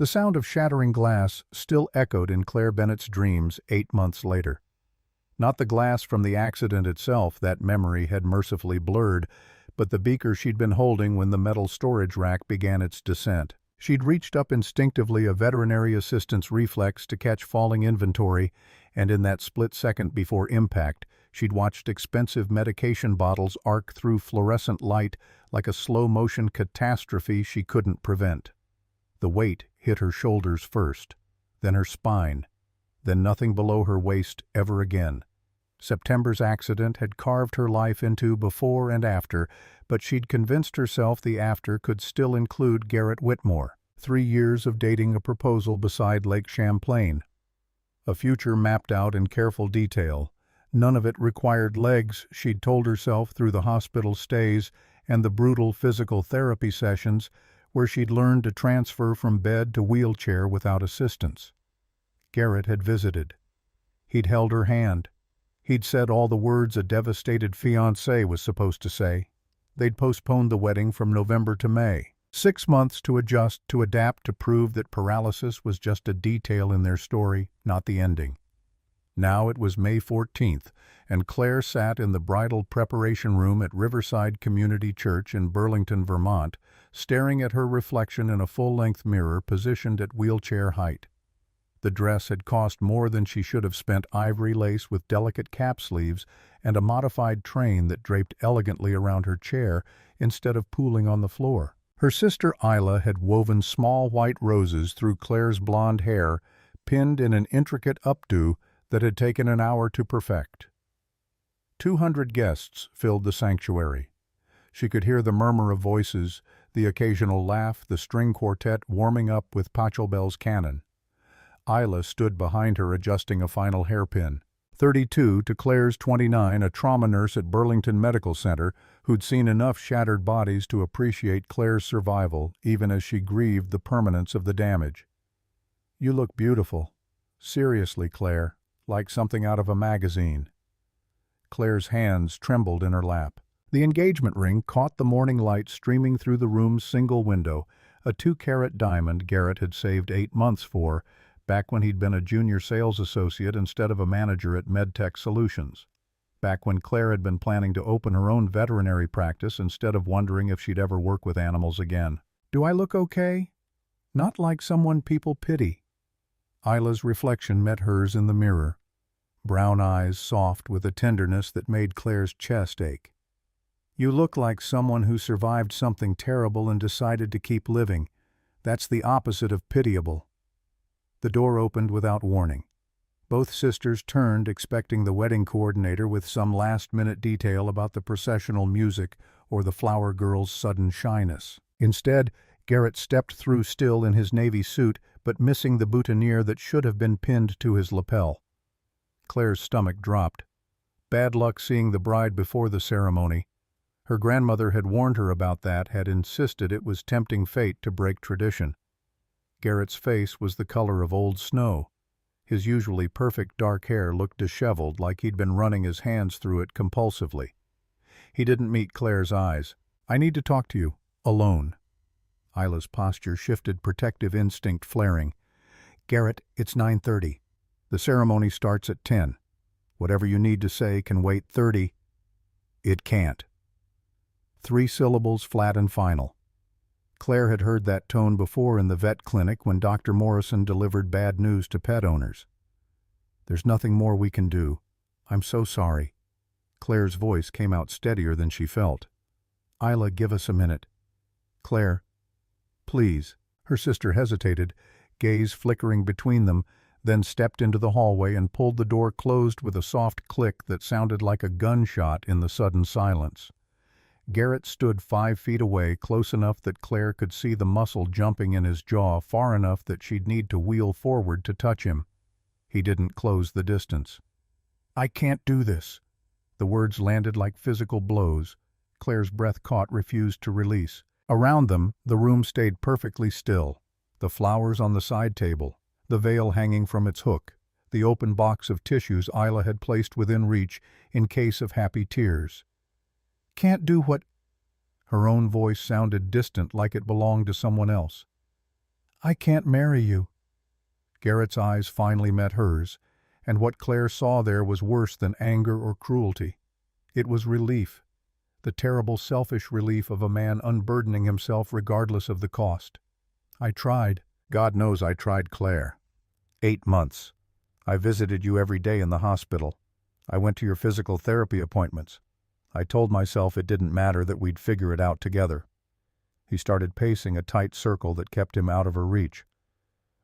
The sound of shattering glass still echoed in Claire Bennett's dreams 8 months later. Not the glass from the accident itself, that memory had mercifully blurred, but the beaker she'd been holding when the metal storage rack began its descent. She'd reached up instinctively, a veterinary assistant's reflex, to catch falling inventory, and in that split second before impact, she'd watched expensive medication bottles arc through fluorescent light like a slow-motion catastrophe she couldn't prevent. The weight hit her shoulders first, then her spine, then nothing below her waist ever again. September's accident had carved her life into before and after, but she'd convinced herself the after could still include Garrett Whitmore. 3 years of dating, a proposal beside Lake Champlain. A future mapped out in careful detail. None of it required legs, she'd told herself through the hospital stays and the brutal physical therapy sessions where she'd learned to transfer from bed to wheelchair without assistance. Garrett had visited. He'd held her hand. He'd said all the words a devastated fiancé was supposed to say. They'd postponed the wedding from November to May. 6 months to adjust, to adapt, to prove that paralysis was just a detail in their story, not the ending. Now it was May 14th, and Claire sat in the bridal preparation room at Riverside Community Church in Burlington, Vermont, staring at her reflection in a full-length mirror positioned at wheelchair height. The dress had cost more than she should have spent, ivory lace with delicate cap sleeves and a modified train that draped elegantly around her chair instead of pooling on the floor. Her sister Isla had woven small white roses through Claire's blonde hair, pinned in an intricate updo that had taken an hour to perfect. 200 guests filled the sanctuary. She could hear the murmur of voices, the occasional laugh, the string quartet warming up with Pachelbel's canon. Isla stood behind her, adjusting a final hairpin. 32 to Claire's 29, a trauma nurse at Burlington Medical Center who'd seen enough shattered bodies to appreciate Claire's survival, even as she grieved the permanence of the damage. "You look beautiful. Seriously, Claire, like something out of a magazine." Claire's hands trembled in her lap. The engagement ring caught the morning light streaming through the room's single window, a 2-carat diamond Garrett had saved 8 months for, back when he'd been a junior sales associate instead of a manager at MedTech Solutions. Back when Claire had been planning to open her own veterinary practice instead of wondering if she'd ever work with animals again. "Do I look okay? Not like someone people pity." Isla's reflection met hers in the mirror. Brown eyes, soft with a tenderness that made Claire's chest ache. "You look like someone who survived something terrible and decided to keep living. That's the opposite of pitiable." The door opened without warning. Both sisters turned, expecting the wedding coordinator with some last-minute detail about the processional music or the flower girl's sudden shyness. Instead, Garrett stepped through, still in his navy suit, but missing the boutonniere that should have been pinned to his lapel. Claire's stomach dropped. Bad luck seeing the bride before the ceremony. Her grandmother had warned her about that, had insisted it was tempting fate to break tradition. Garrett's face was the color of old snow. His usually perfect dark hair looked disheveled, like he'd been running his hands through it compulsively. He didn't meet Claire's eyes. "I need to talk to you. Alone." Isla's posture shifted, protective instinct flaring. "Garrett, it's 9:30. The ceremony starts at 10. Whatever you need to say can wait 30. It can't." 3 syllables, flat and final. Claire had heard that tone before in the vet clinic when Dr. Morrison delivered bad news to pet owners. "There's nothing more we can do. I'm so sorry." Claire's voice came out steadier than she felt. "Isla, give us a minute." "Claire, please." Her sister hesitated, gaze flickering between them, then stepped into the hallway and pulled the door closed with a soft click that sounded like a gunshot in the sudden silence. Garrett stood 5 feet away, close enough that Claire could see the muscle jumping in his jaw, far enough that she'd need to wheel forward to touch him. He didn't close the distance. "I can't do this." The words landed like physical blows. Claire's breath caught, refused to release. Around them, the room stayed perfectly still. The flowers on the side table, the veil hanging from its hook, the open box of tissues Isla had placed within reach in case of happy tears. "Can't do what?" Her own voice sounded distant, like it belonged to someone else. I can't marry you." Garrett's eyes finally met hers, and what Claire saw there was worse than anger or cruelty. It was relief, the terrible selfish relief of a man unburdening himself regardless of the cost. "I tried. God knows I tried, Claire. 8 months. I visited you every day in the hospital. I went to your physical therapy appointments. I told myself it didn't matter, that we'd figure it out together." He started pacing a tight circle that kept him out of her reach.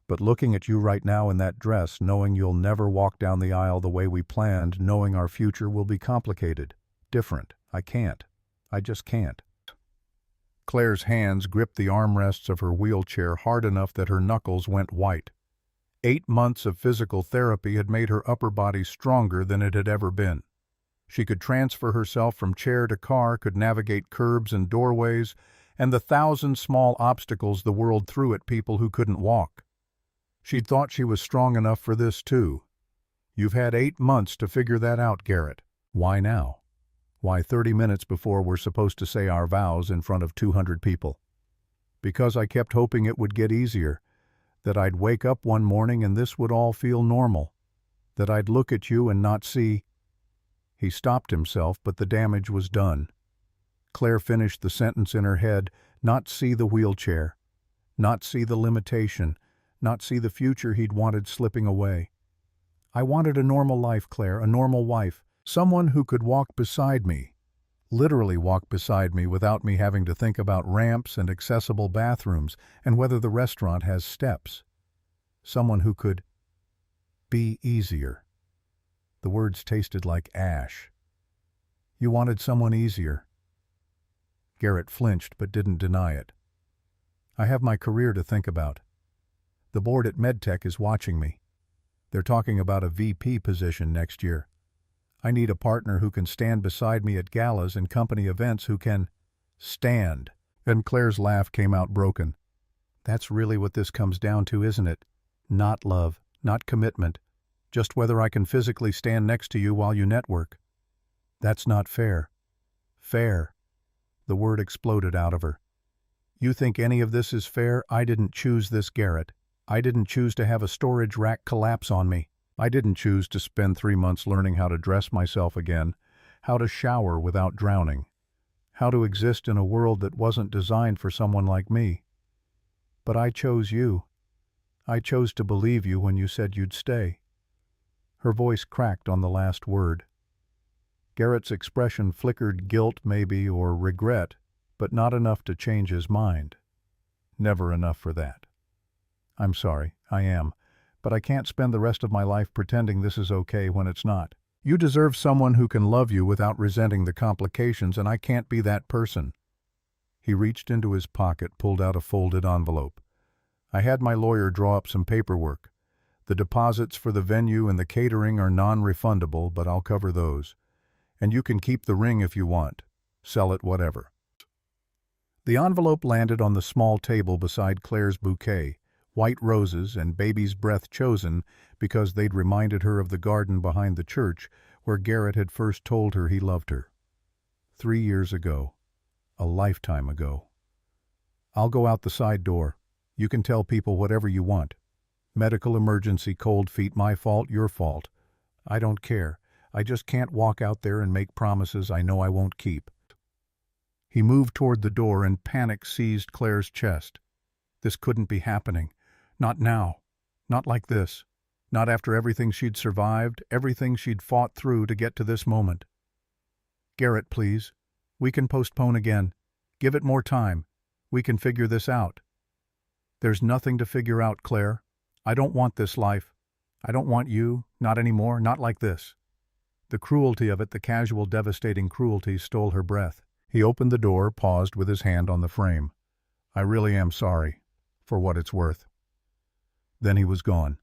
"But looking at you right now in that dress, knowing you'll never walk down the aisle the way we planned, knowing our future will be complicated, different, I can't. I just can't." Claire's hands gripped the armrests of her wheelchair hard enough that her knuckles went white. 8 months of physical therapy had made her upper body stronger than it had ever been. She could transfer herself from chair to car, could navigate curbs and doorways, and the 1,000 small obstacles the world threw at people who couldn't walk. She'd thought she was strong enough for this too. "You've had 8 months to figure that out, Garrett. Why now? Why 30 minutes before we're supposed to say our vows in front of 200 people? Because I kept hoping it would get easier, that I'd wake up one morning and this would all feel normal, that I'd look at you and not see—" He stopped himself, but the damage was done. Claire finished the sentence in her head, not see the wheelchair, not see the limitation, not see the future he'd wanted slipping away. "I wanted a normal life, Claire, a normal wife, someone who could walk beside me, literally walk beside me without me having to think about ramps and accessible bathrooms and whether the restaurant has steps. Someone who could be easier." The words tasted like ash. "You wanted someone easier." Garrett flinched but didn't deny it. "I have my career to think about. The board at MedTech is watching me. They're talking about a VP position next year. I need a partner who can stand beside me at galas and company events, who can stand." And Claire's laugh came out broken. "That's really what this comes down to, isn't it? Not love, not commitment, just whether I can physically stand next to you while you network. That's not fair." "Fair." The word exploded out of her. "You think any of this is fair? I didn't choose this, Garrett. I didn't choose to have a storage rack collapse on me. I didn't choose to spend 3 months learning how to dress myself again, how to shower without drowning, how to exist in a world that wasn't designed for someone like me. But I chose you. I chose to believe you when you said you'd stay." Her voice cracked on the last word. Garrett's expression flickered guilt maybe, or regret, but not enough to change his mind. Never enough for that. "I'm sorry, I am. But I can't spend the rest of my life pretending this is okay when it's not. You deserve someone who can love you without resenting the complications, and I can't be that person." He reached into his pocket, pulled out a folded envelope. "I had my lawyer draw up some paperwork. The deposits for the venue and the catering are non-refundable, but I'll cover those. And you can keep the ring if you want. Sell it, whatever." The envelope landed on the small table beside Claire's bouquet, white roses and baby's breath chosen because they'd reminded her of the garden behind the church where Garrett had first told her he loved her. 3 years ago. A lifetime ago. "I'll go out the side door. You can tell people whatever you want. Medical emergency, cold feet, my fault, your fault. I don't care. I just can't walk out there and make promises I know I won't keep." He moved toward the door and panic seized Claire's chest. This couldn't be happening. Not now. Not like this. Not after everything she'd survived, everything she'd fought through to get to this moment. "Garrett, please. We can postpone again. Give it more time. We can figure this out." "There's nothing to figure out, Claire. I don't want this life. I don't want you, not anymore, not like this." The cruelty of it, the casual, devastating cruelty, stole her breath. He opened the door, paused with his hand on the frame. "I really am sorry, for what it's worth." Then he was gone.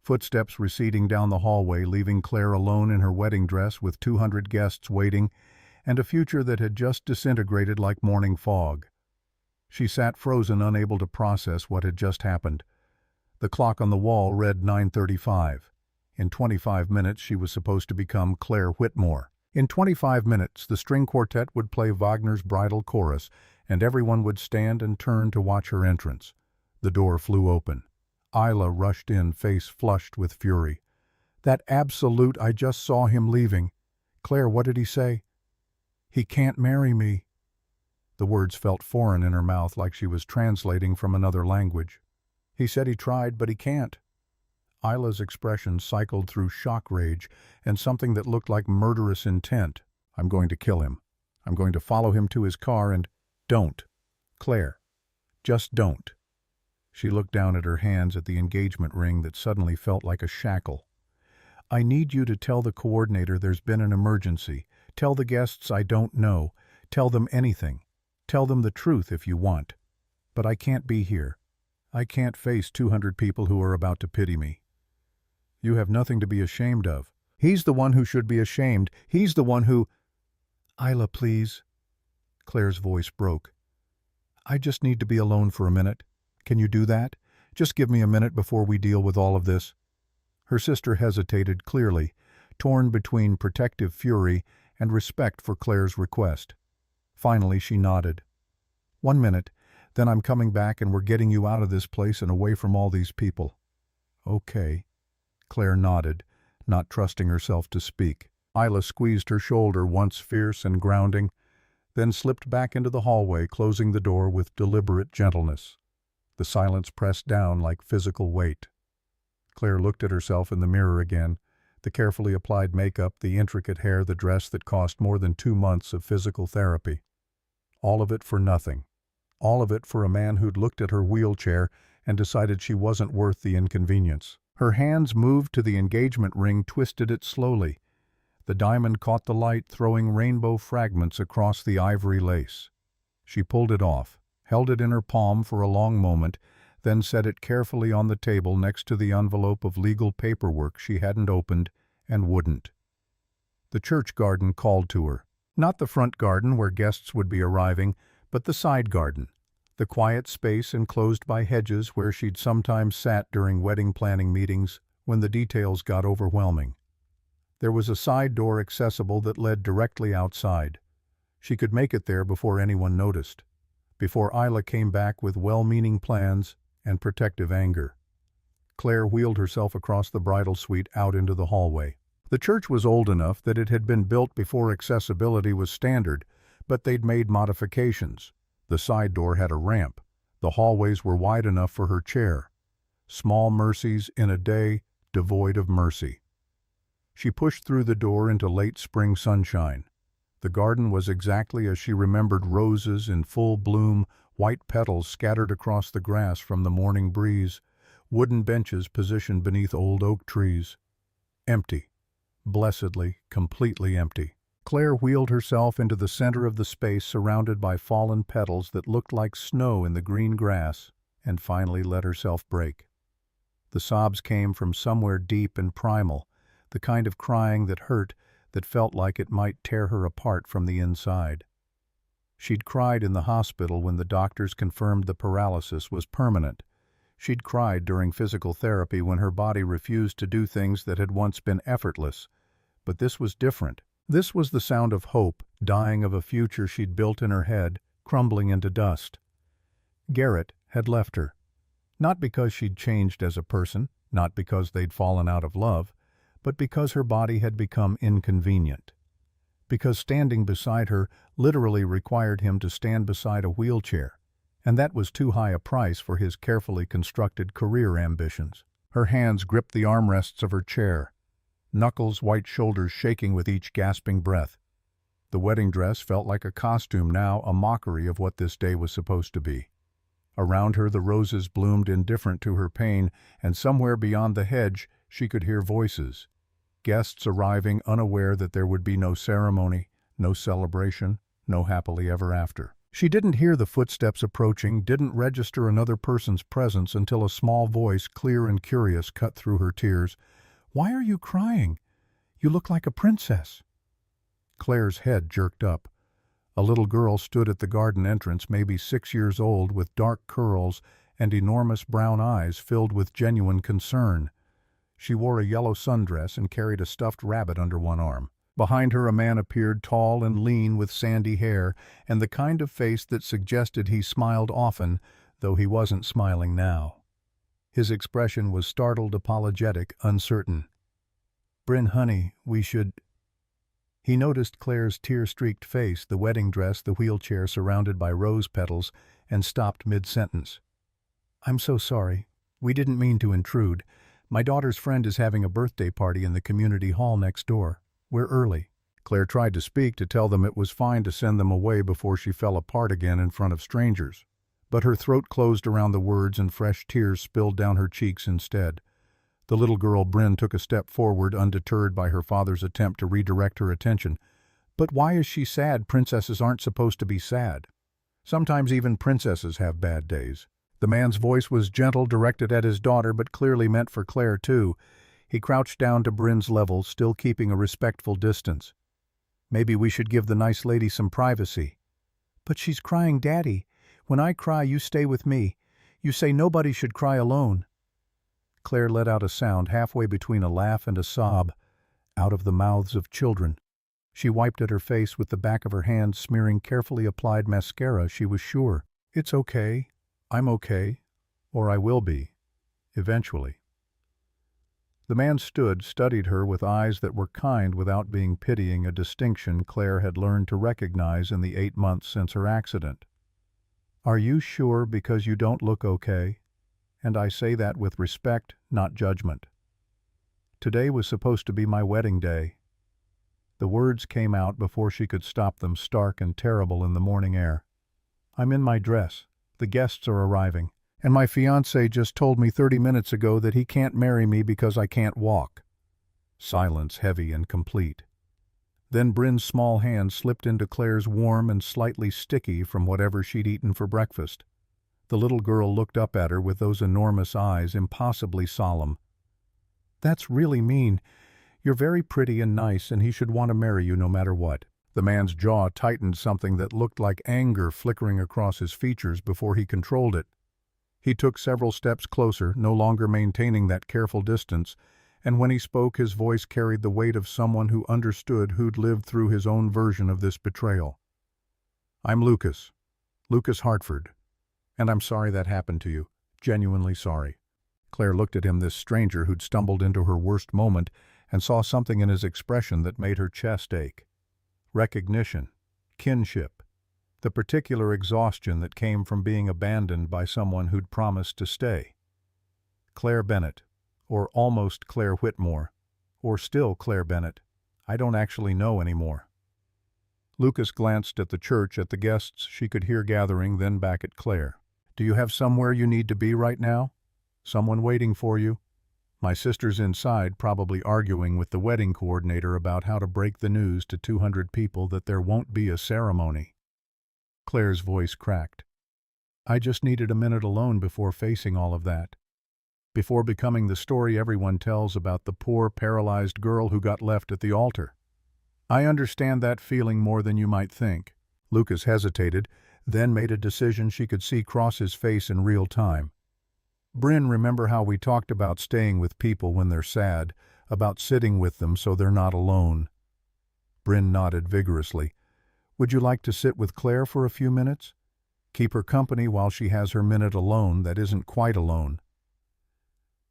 Footsteps receding down the hallway, leaving Claire alone in her wedding dress with 200 guests waiting, and a future that had just disintegrated like morning fog. She sat frozen, unable to process what had just happened. The clock on the wall read 9:35. In 25 minutes she was supposed to become Claire Whitmore. In 25 minutes the string quartet would play Wagner's Bridal Chorus, and everyone would stand and turn to watch her entrance. The door flew open. Isla rushed in, face flushed with fury. "That absolute, I just saw him leaving." "Claire, what did he say?" "He can't marry me." The words felt foreign in her mouth, like she was translating from another language. "He said he tried, but he can't." Isla's expression cycled through shock rage and something that looked like murderous intent. "I'm going to kill him. I'm going to follow him to his car and—" "Don't. Claire. Just don't." She looked down at her hands at the engagement ring that suddenly felt like a shackle. "I need you to tell the coordinator there's been an emergency. Tell the guests I don't know. Tell them anything. Tell them the truth if you want. But I can't be here. I can't face 200 people who are about to pity me." "You have nothing to be ashamed of." "He's the one who should be ashamed. He's the one who—" "Isla, please." Claire's voice broke. "I just need to be alone for a minute. Can you do that? Just give me a minute before we deal with all of this." Her sister hesitated, clearly, torn between protective fury and respect for Claire's request. Finally, she nodded. "1 minute, then I'm coming back and we're getting you out of this place and away from all these people." "Okay." Claire nodded, not trusting herself to speak. Isla squeezed her shoulder, once fierce and grounding, then slipped back into the hallway, closing the door with deliberate gentleness. The silence pressed down like physical weight. Claire looked at herself in the mirror again, the carefully applied makeup, the intricate hair, the dress that cost more than 2 months of physical therapy. All of it for nothing. All of it for a man who'd looked at her wheelchair and decided she wasn't worth the inconvenience. Her hands moved to the engagement ring, twisted it slowly. The diamond caught the light, throwing rainbow fragments across the ivory lace. She pulled it off, held it in her palm for a long moment, then set it carefully on the table next to the envelope of legal paperwork she hadn't opened and wouldn't. The church garden called to her. Not the front garden where guests would be arriving, but the side garden, the quiet space enclosed by hedges where she'd sometimes sat during wedding planning meetings when the details got overwhelming. There was a side door accessible that led directly outside. She could make it there before anyone noticed, before Isla came back with well-meaning plans and protective anger. Claire wheeled herself across the bridal suite out into the hallway. The church was old enough that it had been built before accessibility was standard, but they'd made modifications. The side door had a ramp. The hallways were wide enough for her chair. Small mercies in a day devoid of mercy. She pushed through the door into late spring sunshine. The garden was exactly as she remembered, roses in full bloom, white petals scattered across the grass from the morning breeze, wooden benches positioned beneath old oak trees. Empty. Blessedly, completely empty. Claire wheeled herself into the center of the space, surrounded by fallen petals that looked like snow in the green grass, and finally let herself break. The sobs came from somewhere deep and primal, the kind of crying that hurt, that felt like it might tear her apart from the inside. She'd cried in the hospital when the doctors confirmed the paralysis was permanent. She'd cried during physical therapy when her body refused to do things that had once been effortless. But this was different. This was the sound of hope, dying of a future she'd built in her head, crumbling into dust. Garrett had left her. Not because she'd changed as a person, not because they'd fallen out of love, but because her body had become inconvenient. Because standing beside her literally required him to stand beside a wheelchair, and that was too high a price for his carefully constructed career ambitions. Her hands gripped the armrests of her chair, knuckles, white shoulders shaking with each gasping breath. The wedding dress felt like a costume now, a mockery of what this day was supposed to be. Around her the roses bloomed, indifferent to her pain, and somewhere beyond the hedge she could hear voices. Guests arriving, unaware that there would be no ceremony, no celebration, no happily ever after. She didn't hear the footsteps approaching, didn't register another person's presence until a small voice, clear and curious, cut through her tears. "Why are you crying? You look like a princess." Claire's head jerked up. A little girl stood at the garden entrance, maybe 6 years old, with dark curls and enormous brown eyes filled with genuine concern. She wore a yellow sundress and carried a stuffed rabbit under one arm. Behind her a man appeared, tall and lean with sandy hair and the kind of face that suggested he smiled often, though he wasn't smiling now. His expression was startled, apologetic, uncertain. "Bryn, honey, we should—" He noticed Claire's tear-streaked face, the wedding dress, the wheelchair surrounded by rose petals, and stopped mid-sentence. "I'm so sorry. We didn't mean to intrude. My daughter's friend is having a birthday party in the community hall next door. We're early." Claire tried to speak, to tell them it was fine to send them away before she fell apart again in front of strangers. But her throat closed around the words and fresh tears spilled down her cheeks instead. The little girl Bryn took a step forward, undeterred by her father's attempt to redirect her attention. "But why is she sad? Princesses aren't supposed to be sad. Sometimes even princesses have bad days." The man's voice was gentle, directed at his daughter, but clearly meant for Claire too. He crouched down to Bryn's level, still keeping a respectful distance. "Maybe we should give the nice lady some privacy." "But she's crying, Daddy. When I cry, you stay with me. You say nobody should cry alone." Claire let out a sound halfway between a laugh and a sob, out of the mouths of children. She wiped at her face with the back of her hand, smearing carefully applied mascara, she was sure. "It's okay. I'm okay. Or I will be. Eventually." The man stood, studied her with eyes that were kind without being pitying, a distinction Claire had learned to recognize in the 8 months since her accident. "Are you sure? Because you don't look okay. And I say that with respect, not judgment. Today was supposed to be my wedding day." The words came out before she could stop them, stark and terrible in the morning air. "I'm in my dress. The guests are arriving. And my fiancé just told me 30 minutes ago that he can't marry me because I can't walk." Silence, heavy and complete. Then Bryn's small hand slipped into Claire's, warm and slightly sticky from whatever she'd eaten for breakfast. The little girl looked up at her with those enormous eyes, impossibly solemn. "That's really mean. You're very pretty and nice, and he should want to marry you no matter what." The man's jaw tightened, something that looked like anger flickering across his features before he controlled it. He took several steps closer, no longer maintaining that careful distance, and when he spoke his voice carried the weight of someone who understood, who'd lived through his own version of this betrayal. "I'm Lucas Hartford, and I'm sorry that happened to you. Genuinely sorry." Claire looked at him, this stranger who'd stumbled into her worst moment, and saw something in his expression that made her chest ache. Recognition, kinship, the particular exhaustion that came from being abandoned by someone who'd promised to stay. Claire Bennett, or almost Claire Whitmore, or still Claire Bennett. I don't actually know anymore. Lucas glanced at the church, at the guests she could hear gathering, then back at Claire. "Do you have somewhere you need to be right now? Someone waiting for you?" "My sister's inside, probably arguing with the wedding coordinator about how to break the news to 200 people that there won't be a ceremony." Claire's voice cracked. "I just needed a minute alone before facing all of that. Before becoming the story everyone tells about the poor, paralyzed girl who got left at the altar. I understand that feeling more than you might think." Lucas hesitated, then made a decision she could see cross his face in real time. "Bryn, remember how we talked about staying with people when they're sad, about sitting with them so they're not alone?" Bryn nodded vigorously. "Would you like to sit with Claire for a few minutes? Keep her company while she has her minute alone that isn't quite alone."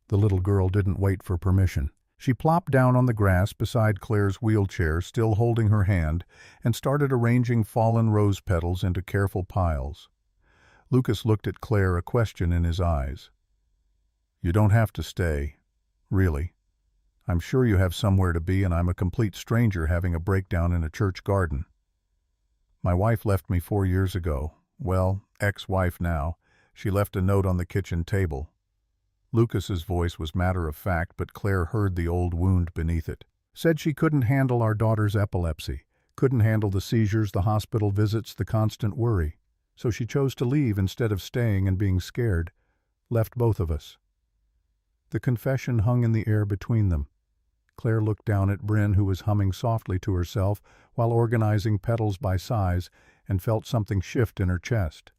The little girl didn't wait for permission. She plopped down on the grass beside Claire's wheelchair, still holding her hand, and started arranging fallen rose petals into careful piles. Lucas looked at Claire, a question in his eyes. "You don't have to stay, really. I'm sure you have somewhere to be, and I'm a complete stranger having a breakdown in a church garden. My wife left me 4 years ago. Well, ex-wife now. She left a note on the kitchen table." Lucas's voice was matter-of-fact, but Claire heard the old wound beneath it. "Said she couldn't handle our daughter's epilepsy, couldn't handle the seizures, the hospital visits, the constant worry. So she chose to leave instead of staying and being scared. Left both of us." The confession hung in the air between them. Claire looked down at Bryn, who was humming softly to herself while organizing petals by size, and felt something shift in her chest.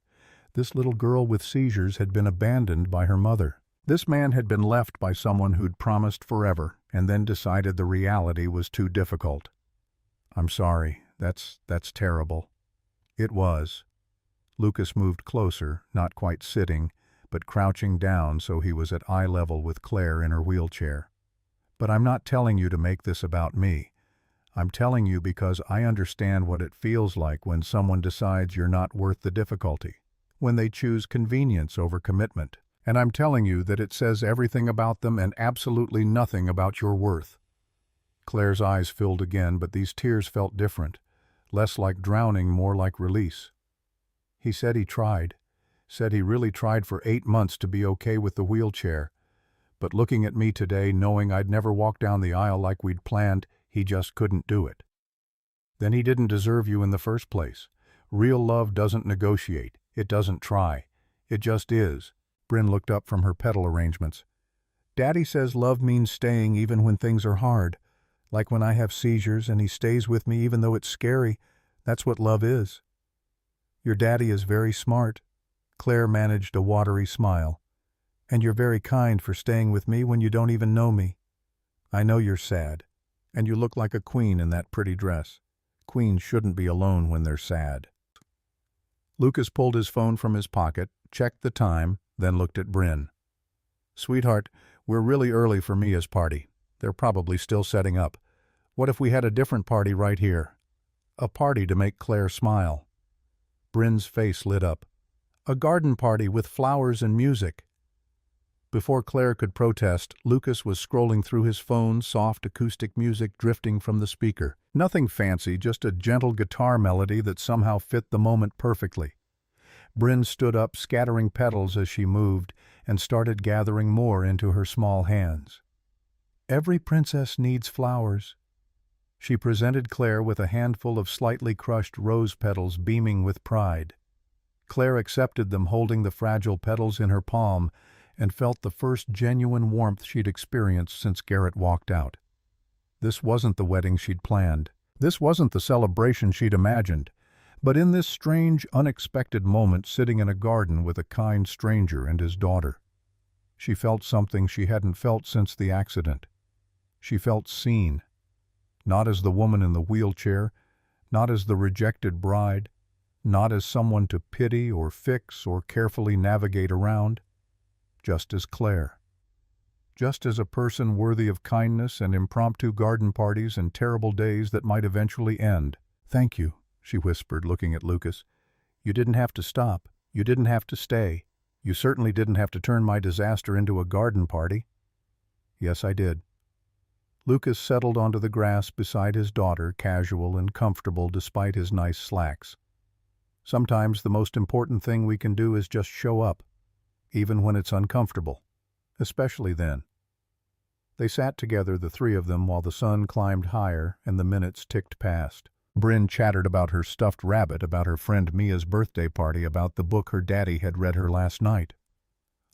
This little girl with seizures had been abandoned by her mother. This man had been left by someone who'd promised forever, and then decided the reality was too difficult. "I'm sorry. That's terrible." It was. Lucas moved closer, not quite sitting, but crouching down so he was at eye level with Claire in her wheelchair. "But I'm not telling you to make this about me. I'm telling you because I understand what it feels like when someone decides you're not worth the difficulty, when they choose convenience over commitment. And I'm telling you that it says everything about them and absolutely nothing about your worth." Claire's eyes filled again, but these tears felt different, less like drowning, more like release. "He said he tried, said he really tried for 8 months to be okay with the wheelchair. But looking at me today, knowing I'd never walk down the aisle like we'd planned, he just couldn't do it." "Then he didn't deserve you in the first place. Real love doesn't negotiate. It doesn't try. It just is." Bryn looked up from her pedal arrangements. "Daddy says love means staying even when things are hard. Like when I have seizures and he stays with me even though it's scary. That's what love is." "Your daddy is very smart." Claire managed a watery smile. "And you're very kind for staying with me when you don't even know me. I know you're sad. And you look like a queen in that pretty dress. Queens shouldn't be alone when they're sad." Lucas pulled his phone from his pocket, checked the time, then looked at Bryn. "Sweetheart, we're really early for Mia's party. They're probably still setting up. What if we had a different party right here? A party to make Claire smile." Bryn's face lit up. "A garden party with flowers and music." Before Claire could protest, Lucas was scrolling through his phone, soft acoustic music drifting from the speaker. Nothing fancy, just a gentle guitar melody that somehow fit the moment perfectly. Bryn stood up, scattering petals as she moved, and started gathering more into her small hands. "Every princess needs flowers." She presented Claire with a handful of slightly crushed rose petals beaming with pride. Claire accepted them, holding the fragile petals in her palm, and felt the first genuine warmth she'd experienced since Garrett walked out. This wasn't the wedding she'd planned. This wasn't the celebration she'd imagined. But in this strange, unexpected moment, sitting in a garden with a kind stranger and his daughter, she felt something she hadn't felt since the accident. She felt seen. Not as the woman in the wheelchair, not as the rejected bride, not as someone to pity or fix or carefully navigate around, just as Claire. Just as a person worthy of kindness and impromptu garden parties and terrible days that might eventually end. "Thank you," she whispered, looking at Lucas. "You didn't have to stop. You didn't have to stay. You certainly didn't have to turn my disaster into a garden party." "Yes, I did." Lucas settled onto the grass beside his daughter, casual and comfortable despite his nice slacks. "Sometimes the most important thing we can do is just show up, even when it's uncomfortable, especially then." They sat together, the three of them, while the sun climbed higher and the minutes ticked past. Bryn chattered about her stuffed rabbit, about her friend Mia's birthday party, about the book her daddy had read her last night.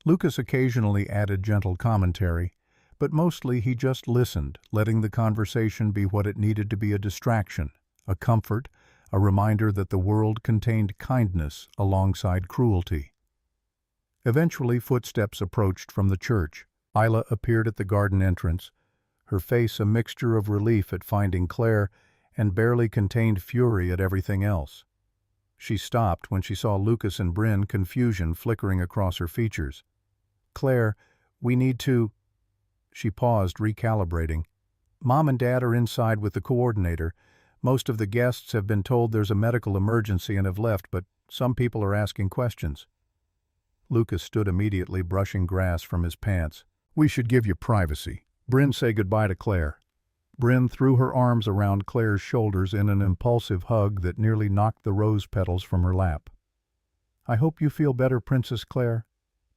Lucas occasionally added gentle commentary, but mostly he just listened, letting the conversation be what it needed to be: a distraction, a comfort, a reminder that the world contained kindness alongside cruelty. Eventually, footsteps approached from the church. Isla appeared at the garden entrance, her face a mixture of relief at finding Claire and barely contained fury at everything else. She stopped when she saw Lucas and Bryn, confusion flickering across her features. "Claire, we need to—" She paused, recalibrating. "Mom and Dad are inside with the coordinator. Most of the guests have been told there's a medical emergency and have left, but some people are asking questions." Lucas stood immediately, brushing grass from his pants. "We should give you privacy. Bryn, say goodbye to Claire." Bryn threw her arms around Claire's shoulders in an impulsive hug that nearly knocked the rose petals from her lap. "I hope you feel better, Princess Claire.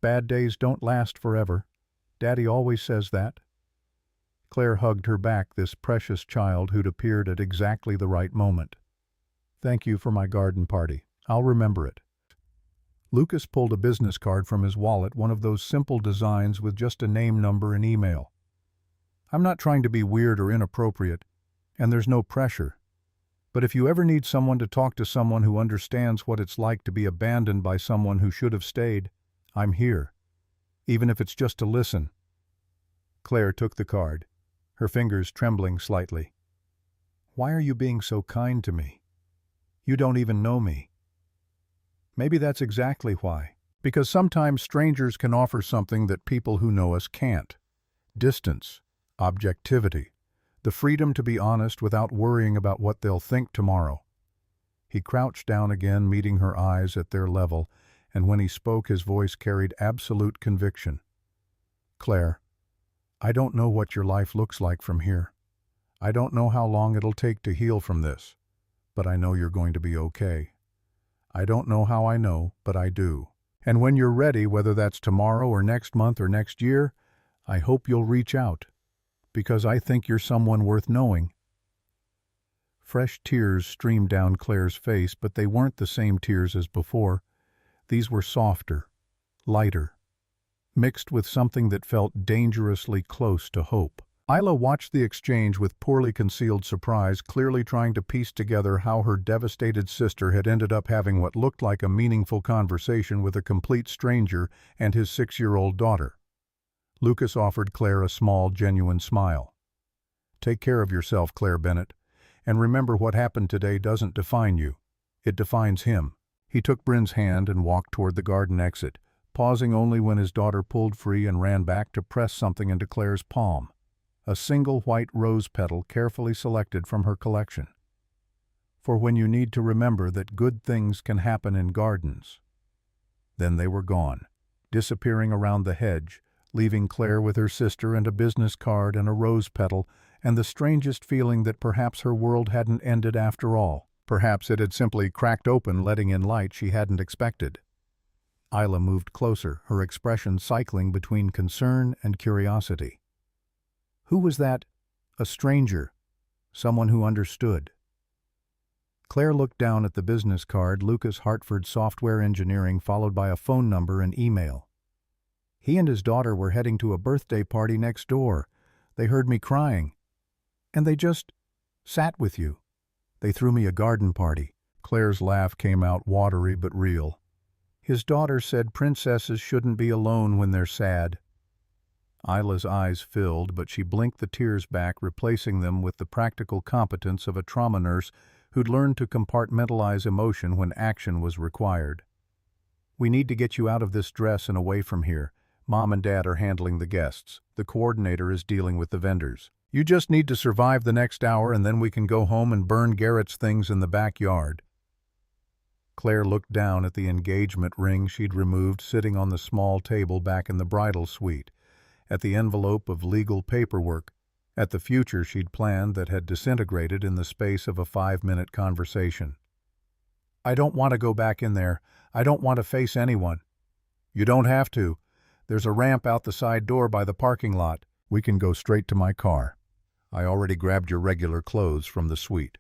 Bad days don't last forever. Daddy always says that." Claire hugged her back, this precious child who'd appeared at exactly the right moment. "Thank you for my garden party. I'll remember it." Lucas pulled a business card from his wallet, one of those simple designs with just a name, number, and email. "I'm not trying to be weird or inappropriate, and there's no pressure. But if you ever need someone to talk to, someone who understands what it's like to be abandoned by someone who should have stayed, I'm here. Even if it's just to listen." Claire took the card, her fingers trembling slightly. "Why are you being so kind to me? You don't even know me." Maybe that's exactly why. Because sometimes strangers can offer something that people who know us can't. Distance, objectivity, the freedom to be honest without worrying about what they'll think tomorrow. He crouched down again, meeting her eyes at their level, and when he spoke his voice carried absolute conviction. Claire, I don't know what your life looks like from here. I don't know how long it'll take to heal from this, but I know you're going to be okay. I don't know how I know, but I do. And when you're ready, whether that's tomorrow or next month or next year, I hope you'll reach out, because I think you're someone worth knowing. Fresh tears streamed down Claire's face, but they weren't the same tears as before. These were softer, lighter, mixed with something that felt dangerously close to hope. Isla watched the exchange with poorly concealed surprise, clearly trying to piece together how her devastated sister had ended up having what looked like a meaningful conversation with a complete stranger and his 6-year-old daughter. Lucas offered Claire a small, genuine smile. Take care of yourself, Claire Bennett, and remember what happened today doesn't define you. It defines him. He took Bryn's hand and walked toward the garden exit, pausing only when his daughter pulled free and ran back to press something into Claire's palm. A single white rose petal carefully selected from her collection. For when you need to remember that good things can happen in gardens. Then they were gone, disappearing around the hedge, leaving Claire with her sister and a business card and a rose petal, and the strangest feeling that perhaps her world hadn't ended after all. Perhaps it had simply cracked open, letting in light she hadn't expected. Isla moved closer, her expression cycling between concern and curiosity. Who was that? A stranger. Someone who understood. Claire looked down at the business card, Lucas Hartford Software Engineering, followed by a phone number and email. He and his daughter were heading to a birthday party next door. They heard me crying. And they just sat with you. They threw me a garden party. Claire's laugh came out watery but real. His daughter said princesses shouldn't be alone when they're sad. Isla's eyes filled, but she blinked the tears back, replacing them with the practical competence of a trauma nurse who'd learned to compartmentalize emotion when action was required. We need to get you out of this dress and away from here. Mom and Dad are handling the guests. The coordinator is dealing with the vendors. You just need to survive the next hour, and then we can go home and burn Garrett's things in the backyard. Claire looked down at the engagement ring she'd removed sitting on the small table back in the bridal suite, at the envelope of legal paperwork, at the future she'd planned that had disintegrated in the space of a 5-minute conversation. I don't want to go back in there. I don't want to face anyone. You don't have to. There's a ramp out the side door by the parking lot. We can go straight to my car. I already grabbed your regular clothes from the suite.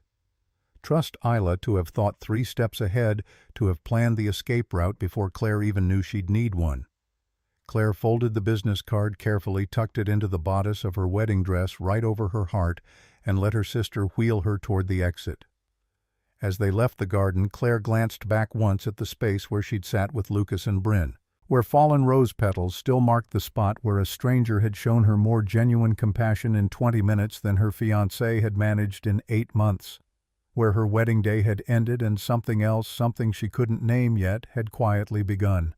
Trust Isla to have thought 3 steps ahead, to have planned the escape route before Claire even knew she'd need one. Claire folded the business card carefully, tucked it into the bodice of her wedding dress right over her heart, and let her sister wheel her toward the exit. As they left the garden, Claire glanced back once at the space where she'd sat with Lucas and Bryn, where fallen rose petals still marked the spot where a stranger had shown her more genuine compassion in 20 minutes than her fiancé had managed in 8 months, where her wedding day had ended and something else, something she couldn't name yet, had quietly begun.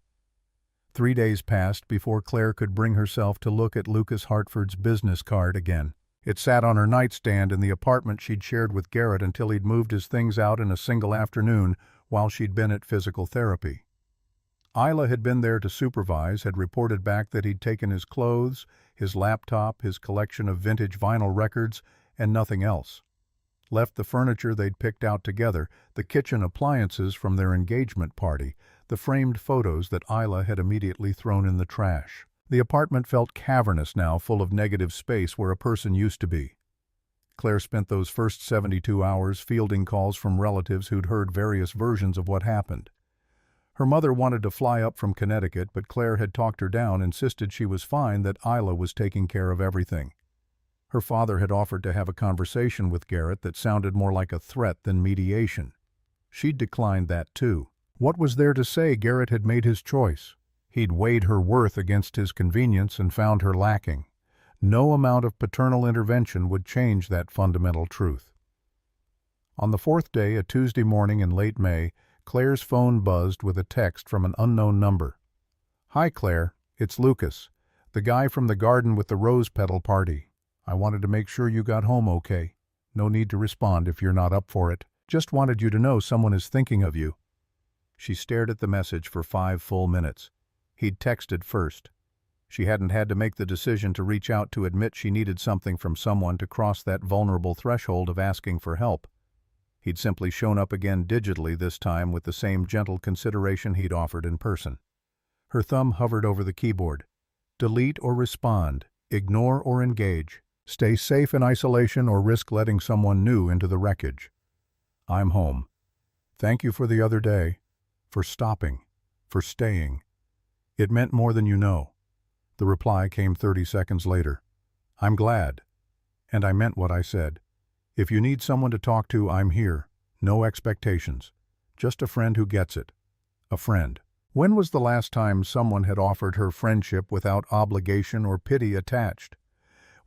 3 days passed before Claire could bring herself to look at Lucas Hartford's business card again. It sat on her nightstand in the apartment she'd shared with Garrett until he'd moved his things out in a single afternoon while she'd been at physical therapy. Isla had been there to supervise, had reported back that he'd taken his clothes, his laptop, his collection of vintage vinyl records, and nothing else. Left the furniture they'd picked out together, the kitchen appliances from their engagement party, the framed photos that Isla had immediately thrown in the trash. The apartment felt cavernous now, full of negative space where a person used to be. Claire spent those first 72 hours fielding calls from relatives who'd heard various versions of what happened. Her mother wanted to fly up from Connecticut, but Claire had talked her down, insisted she was fine, that Isla was taking care of everything. Her father had offered to have a conversation with Garrett that sounded more like a threat than mediation. She'd declined that too. What was there to say? Garrett had made his choice. He'd weighed her worth against his convenience and found her lacking. No amount of paternal intervention would change that fundamental truth. On the 4th day, a Tuesday morning in late May, Claire's phone buzzed with a text from an unknown number. "Hi, Claire. It's Lucas, the guy from the garden with the rose petal party. I wanted to make sure you got home okay. No need to respond if you're not up for it. Just wanted you to know someone is thinking of you." She stared at the message for 5 full minutes. He'd texted first. She hadn't had to make the decision to reach out to admit she needed something from someone to cross that vulnerable threshold of asking for help. He'd simply shown up again digitally, this time with the same gentle consideration he'd offered in person. Her thumb hovered over the keyboard. Delete or respond, ignore or engage. Stay safe in isolation or risk letting someone new into the wreckage. I'm home. Thank you for the other day, for stopping, for staying. It meant more than you know. The reply came 30 seconds later. I'm glad. And I meant what I said. If you need someone to talk to, I'm here. No expectations. Just a friend who gets it. A friend. When was the last time someone had offered her friendship without obligation or pity attached?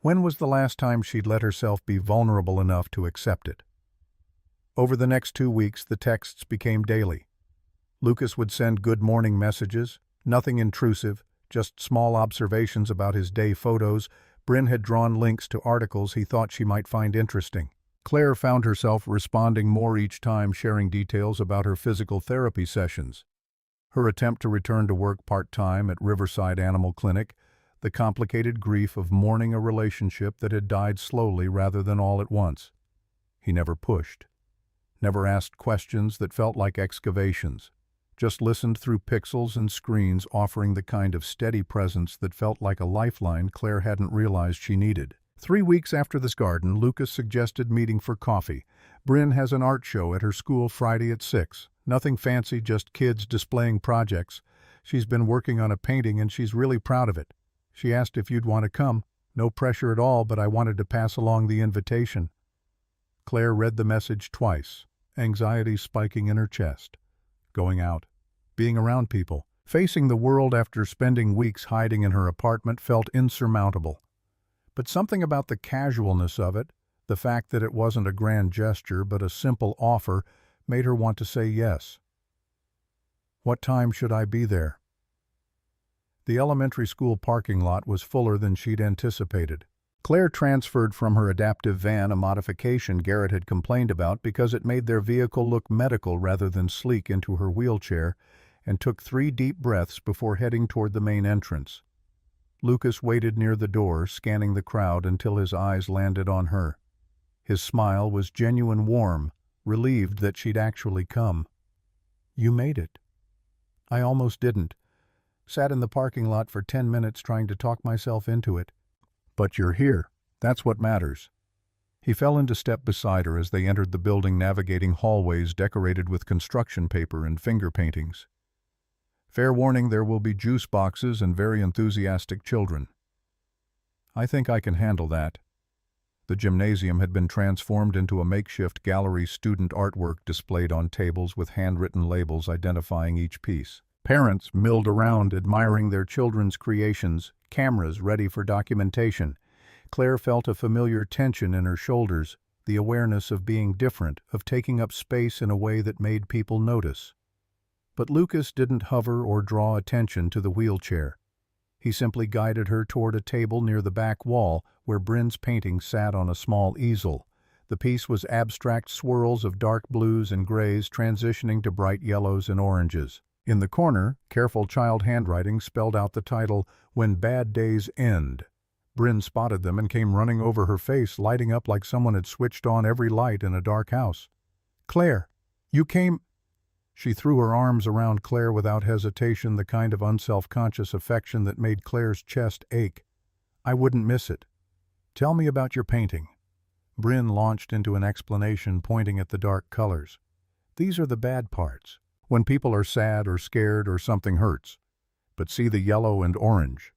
When was the last time she'd let herself be vulnerable enough to accept it? Over the next 2 weeks, the texts became daily. Lucas would send good morning messages, nothing intrusive, just small observations about his day photos. Bryn had drawn links to articles he thought she might find interesting. Claire found herself responding more each time, sharing details about her physical therapy sessions, her attempt to return to work part-time at Riverside Animal Clinic, the complicated grief of mourning a relationship that had died slowly rather than all at once. He never pushed, never asked questions that felt like excavations, just listened through pixels and screens, offering the kind of steady presence that felt like a lifeline Claire hadn't realized she needed. 3 weeks after this garden, Lucas suggested meeting for coffee. Bryn has an art show at her school Friday at 6. Nothing fancy, just kids displaying projects. She's been working on a painting and she's really proud of it. She asked if you'd want to come. No pressure at all, but I wanted to pass along the invitation. Claire read the message twice, anxiety spiking in her chest. Going out, being around people, facing the world after spending weeks hiding in her apartment felt insurmountable. But something about the casualness of it, the fact that it wasn't a grand gesture but a simple offer, made her want to say yes. What time should I be there? The elementary school parking lot was fuller than she'd anticipated. Claire transferred from her adaptive van, a modification Garrett had complained about because it made their vehicle look medical rather than sleek, into her wheelchair, and took 3 deep breaths before heading toward the main entrance. Lucas waited near the door, scanning the crowd until his eyes landed on her. His smile was genuine, warm, relieved that she'd actually come. You made it. I almost didn't. Sat in the parking lot for 10 minutes trying to talk myself into it. But you're here. That's what matters. He fell into step beside her as they entered the building, navigating hallways decorated with construction paper and finger paintings. Fair warning, there will be juice boxes and very enthusiastic children. I think I can handle that. The gymnasium had been transformed into a makeshift gallery, student artwork displayed on tables with handwritten labels identifying each piece. Parents milled around, admiring their children's creations, cameras ready for documentation. Claire felt a familiar tension in her shoulders, the awareness of being different, of taking up space in a way that made people notice. But Lucas didn't hover or draw attention to the wheelchair. He simply guided her toward a table near the back wall where Bryn's painting sat on a small easel. The piece was abstract swirls of dark blues and grays transitioning to bright yellows and oranges. In the corner, careful child handwriting spelled out the title, When Bad Days End. Bryn spotted them and came running over, her face lighting up like someone had switched on every light in a dark house. Claire, you came... She threw her arms around Claire without hesitation, the kind of unself-conscious affection that made Claire's chest ache. I wouldn't miss it. Tell me about your painting. Bryn launched into an explanation, pointing at the dark colors. These are the bad parts, when people are sad or scared or something hurts. But see the yellow and orange.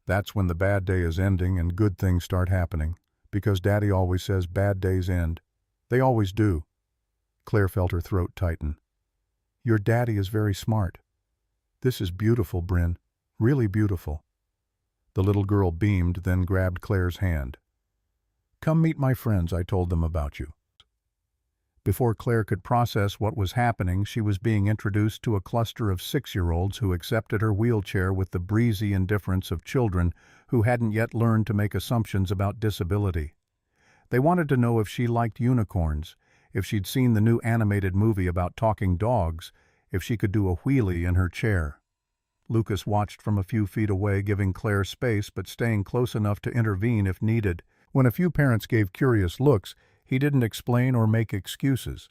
That's when the bad day is ending and good things start happening, because Daddy always says bad days end. They always do. Claire felt her throat tighten. Your daddy is very smart. This is beautiful, Bryn. Really beautiful. The little girl beamed, then grabbed Claire's hand. Come meet my friends, I told them about you. Before Claire could process what was happening, she was being introduced to a cluster of 6-year-olds who accepted her wheelchair with the breezy indifference of children who hadn't yet learned to make assumptions about disability. They wanted to know if she liked unicorns, if she'd seen the new animated movie about talking dogs, if she could do a wheelie in her chair. Lucas watched from a few feet away, giving Claire space but staying close enough to intervene if needed. When a few parents gave curious looks, he didn't explain or make excuses,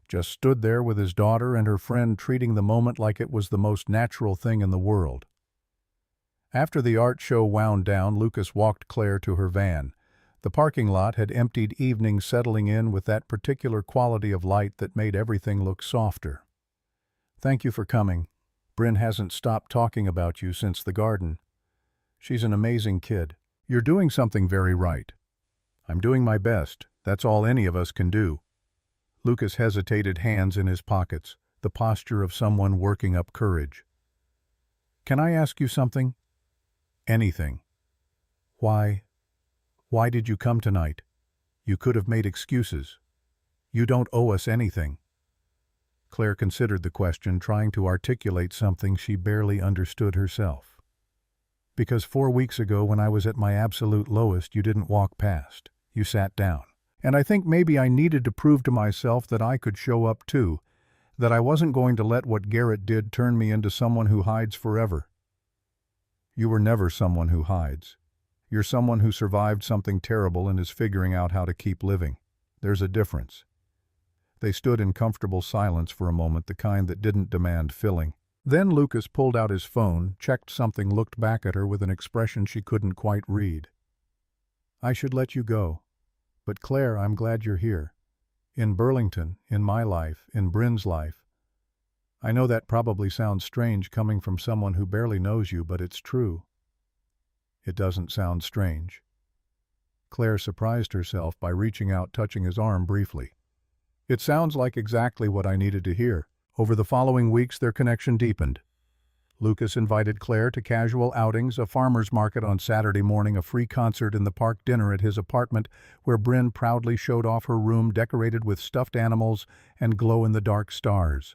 just stood there with his daughter and her friend, treating the moment like it was the most natural thing in the world. After the art show wound down, Lucas walked Claire to her van. The parking lot had emptied, evening settling in with that particular quality of light that made everything look softer. "Thank you for coming. Bryn hasn't stopped talking about you since the garden. She's an amazing kid. You're doing something very right." "I'm doing my best. That's all any of us can do." Lucas hesitated, hands in his pockets, the posture of someone working up courage. "Can I ask you something?" "Anything." Why did you come tonight? You could have made excuses. You don't owe us anything." Claire considered the question, trying to articulate something she barely understood herself. "Because 4 weeks ago, when I was at my absolute lowest, you didn't walk past. You sat down. And I think maybe I needed to prove to myself that I could show up too, that I wasn't going to let what Garrett did turn me into someone who hides forever." "You were never someone who hides. You're someone who survived something terrible and is figuring out how to keep living. There's a difference." They stood in comfortable silence for a moment, the kind that didn't demand filling. Then Lucas pulled out his phone, checked something, looked back at her with an expression she couldn't quite read. "I should let you go. But Claire, I'm glad you're here. In Burlington, in my life, in Bryn's life. I know that probably sounds strange coming from someone who barely knows you, but it's true." "It doesn't sound strange." Claire surprised herself by reaching out, touching his arm briefly. "It sounds like exactly what I needed to hear." Over the following weeks, their connection deepened. Lucas invited Claire to casual outings, a farmer's market on Saturday morning, a free concert in the park, dinner at his apartment, where Bryn proudly showed off her room decorated with stuffed animals and glow-in-the-dark stars.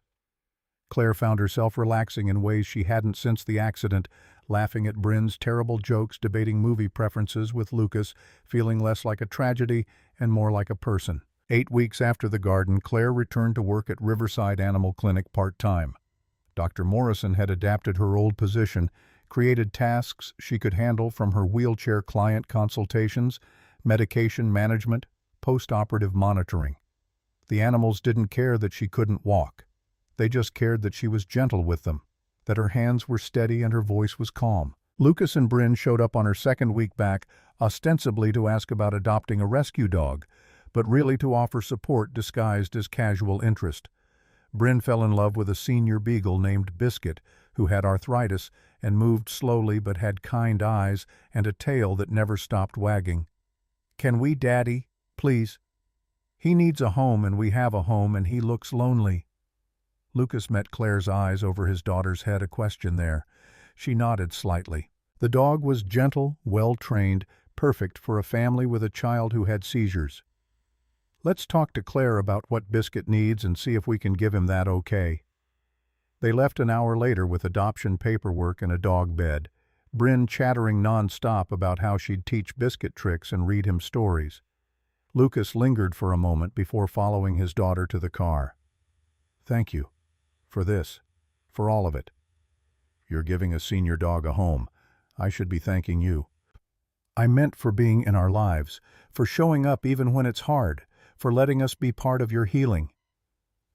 Claire found herself relaxing in ways she hadn't since the accident, laughing at Bryn's terrible jokes, debating movie preferences with Lucas, feeling less like a tragedy and more like a person. 8 weeks after the garden, Claire returned to work at Riverside Animal Clinic part-time. Dr. Morrison had adapted her old position, created tasks she could handle from her wheelchair, client consultations, medication management, post-operative monitoring. The animals didn't care that she couldn't walk. They just cared that she was gentle with them, that her hands were steady and her voice was calm. Lucas and Bryn showed up on her second week back, ostensibly to ask about adopting a rescue dog, but really to offer support disguised as casual interest. Bryn fell in love with a senior beagle named Biscuit, who had arthritis and moved slowly but had kind eyes and a tail that never stopped wagging. "Can we, Daddy? Please? He needs a home and we have a home and he looks lonely." Lucas met Claire's eyes over his daughter's head, a question there. She nodded slightly. The dog was gentle, well-trained, perfect for a family with a child who had seizures. "Let's talk to Claire about what Biscuit needs and see if we can give him that okay." They left an hour later with adoption paperwork and a dog bed, Bryn chattering non-stop about how she'd teach Biscuit tricks and read him stories. Lucas lingered for a moment before following his daughter to the car. "Thank you. For this. For all of it. You're giving a senior dog a home. I should be thanking you." "I meant for being in our lives, for showing up even when it's hard, for letting us be part of your healing."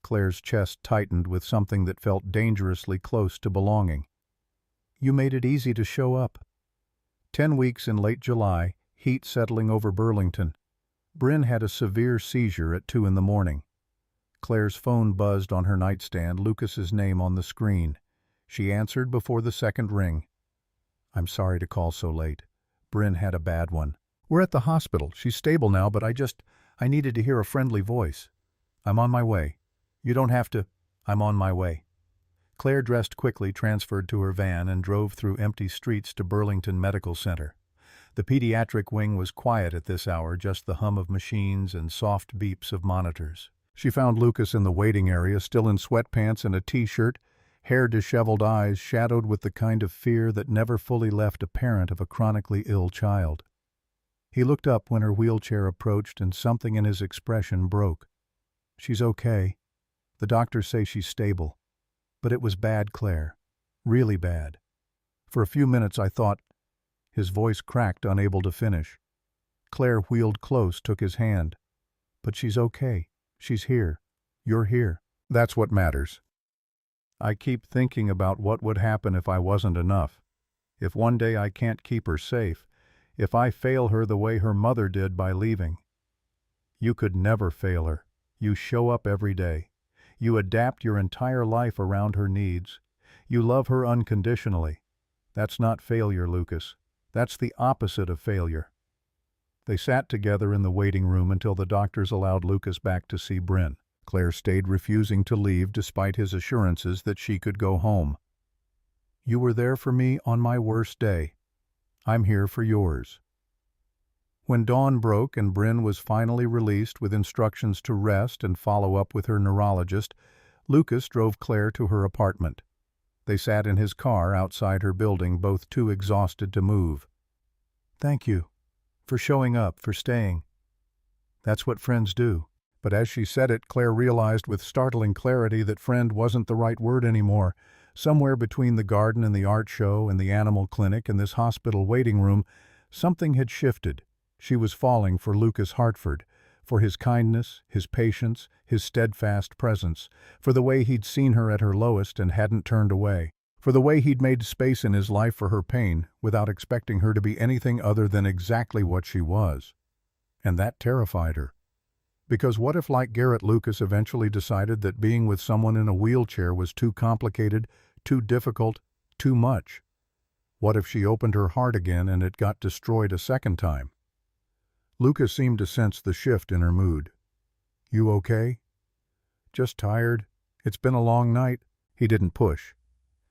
Claire's chest tightened with something that felt dangerously close to belonging. "You made it easy to show up." 10 weeks in late July, heat settling over Burlington. Bryn had a severe seizure at 2 in the morning. Claire's phone buzzed on her nightstand, Lucas's name on the screen. She answered before the second ring. "I'm sorry to call so late. Bryn had a bad one. We're at the hospital. She's stable now, but I needed to hear a friendly voice. I'm on my way. You don't have to. I'm on my way." Claire dressed quickly, transferred to her van, and drove through empty streets to Burlington Medical Center. The pediatric wing was quiet at this hour, just the hum of machines and soft beeps of monitors. She found Lucas in the waiting area, still in sweatpants and a t-shirt, hair disheveled, eyes shadowed with the kind of fear that never fully left a parent of a chronically ill child. He looked up when her wheelchair approached, and something in his expression broke. "She's okay. The doctors say she's stable. But it was bad, Claire. Really bad. For a few minutes I thought—" His voice cracked, unable to finish. Claire wheeled close, took his hand. "But she's okay. She's here. You're here. That's what matters. I keep thinking about what would happen if I wasn't enough. If one day I can't keep her safe. If I fail her the way her mother did by leaving. You could never fail her. You show up every day. You adapt your entire life around her needs. You love her unconditionally. That's not failure, Lucas. That's the opposite of failure." They sat together in the waiting room until the doctors allowed Lucas back to see Bryn. Claire stayed, refusing to leave despite his assurances that she could go home. "You were there for me on my worst day. I'm here for yours." When dawn broke and Bryn was finally released with instructions to rest and follow up with her neurologist, Lucas drove Claire to her apartment. They sat in his car outside her building, both too exhausted to move. "Thank you. For showing up, for staying. That's what friends do." But as she said it, Claire realized with startling clarity that friend wasn't the right word anymore. Somewhere between the garden and the art show and the animal clinic and this hospital waiting room, something had shifted. She was falling for Lucas Hartford, for his kindness, his patience, his steadfast presence, for the way he'd seen her at her lowest and hadn't turned away, for the way he'd made space in his life for her pain without expecting her to be anything other than exactly what she was. And that terrified her. Because what if, like Garrett, Lucas eventually decided that being with someone in a wheelchair was too complicated, too difficult, too much? What if she opened her heart again and it got destroyed a second time? Lucas seemed to sense the shift in her mood. "You okay?" "Just tired. It's been a long night." He didn't push,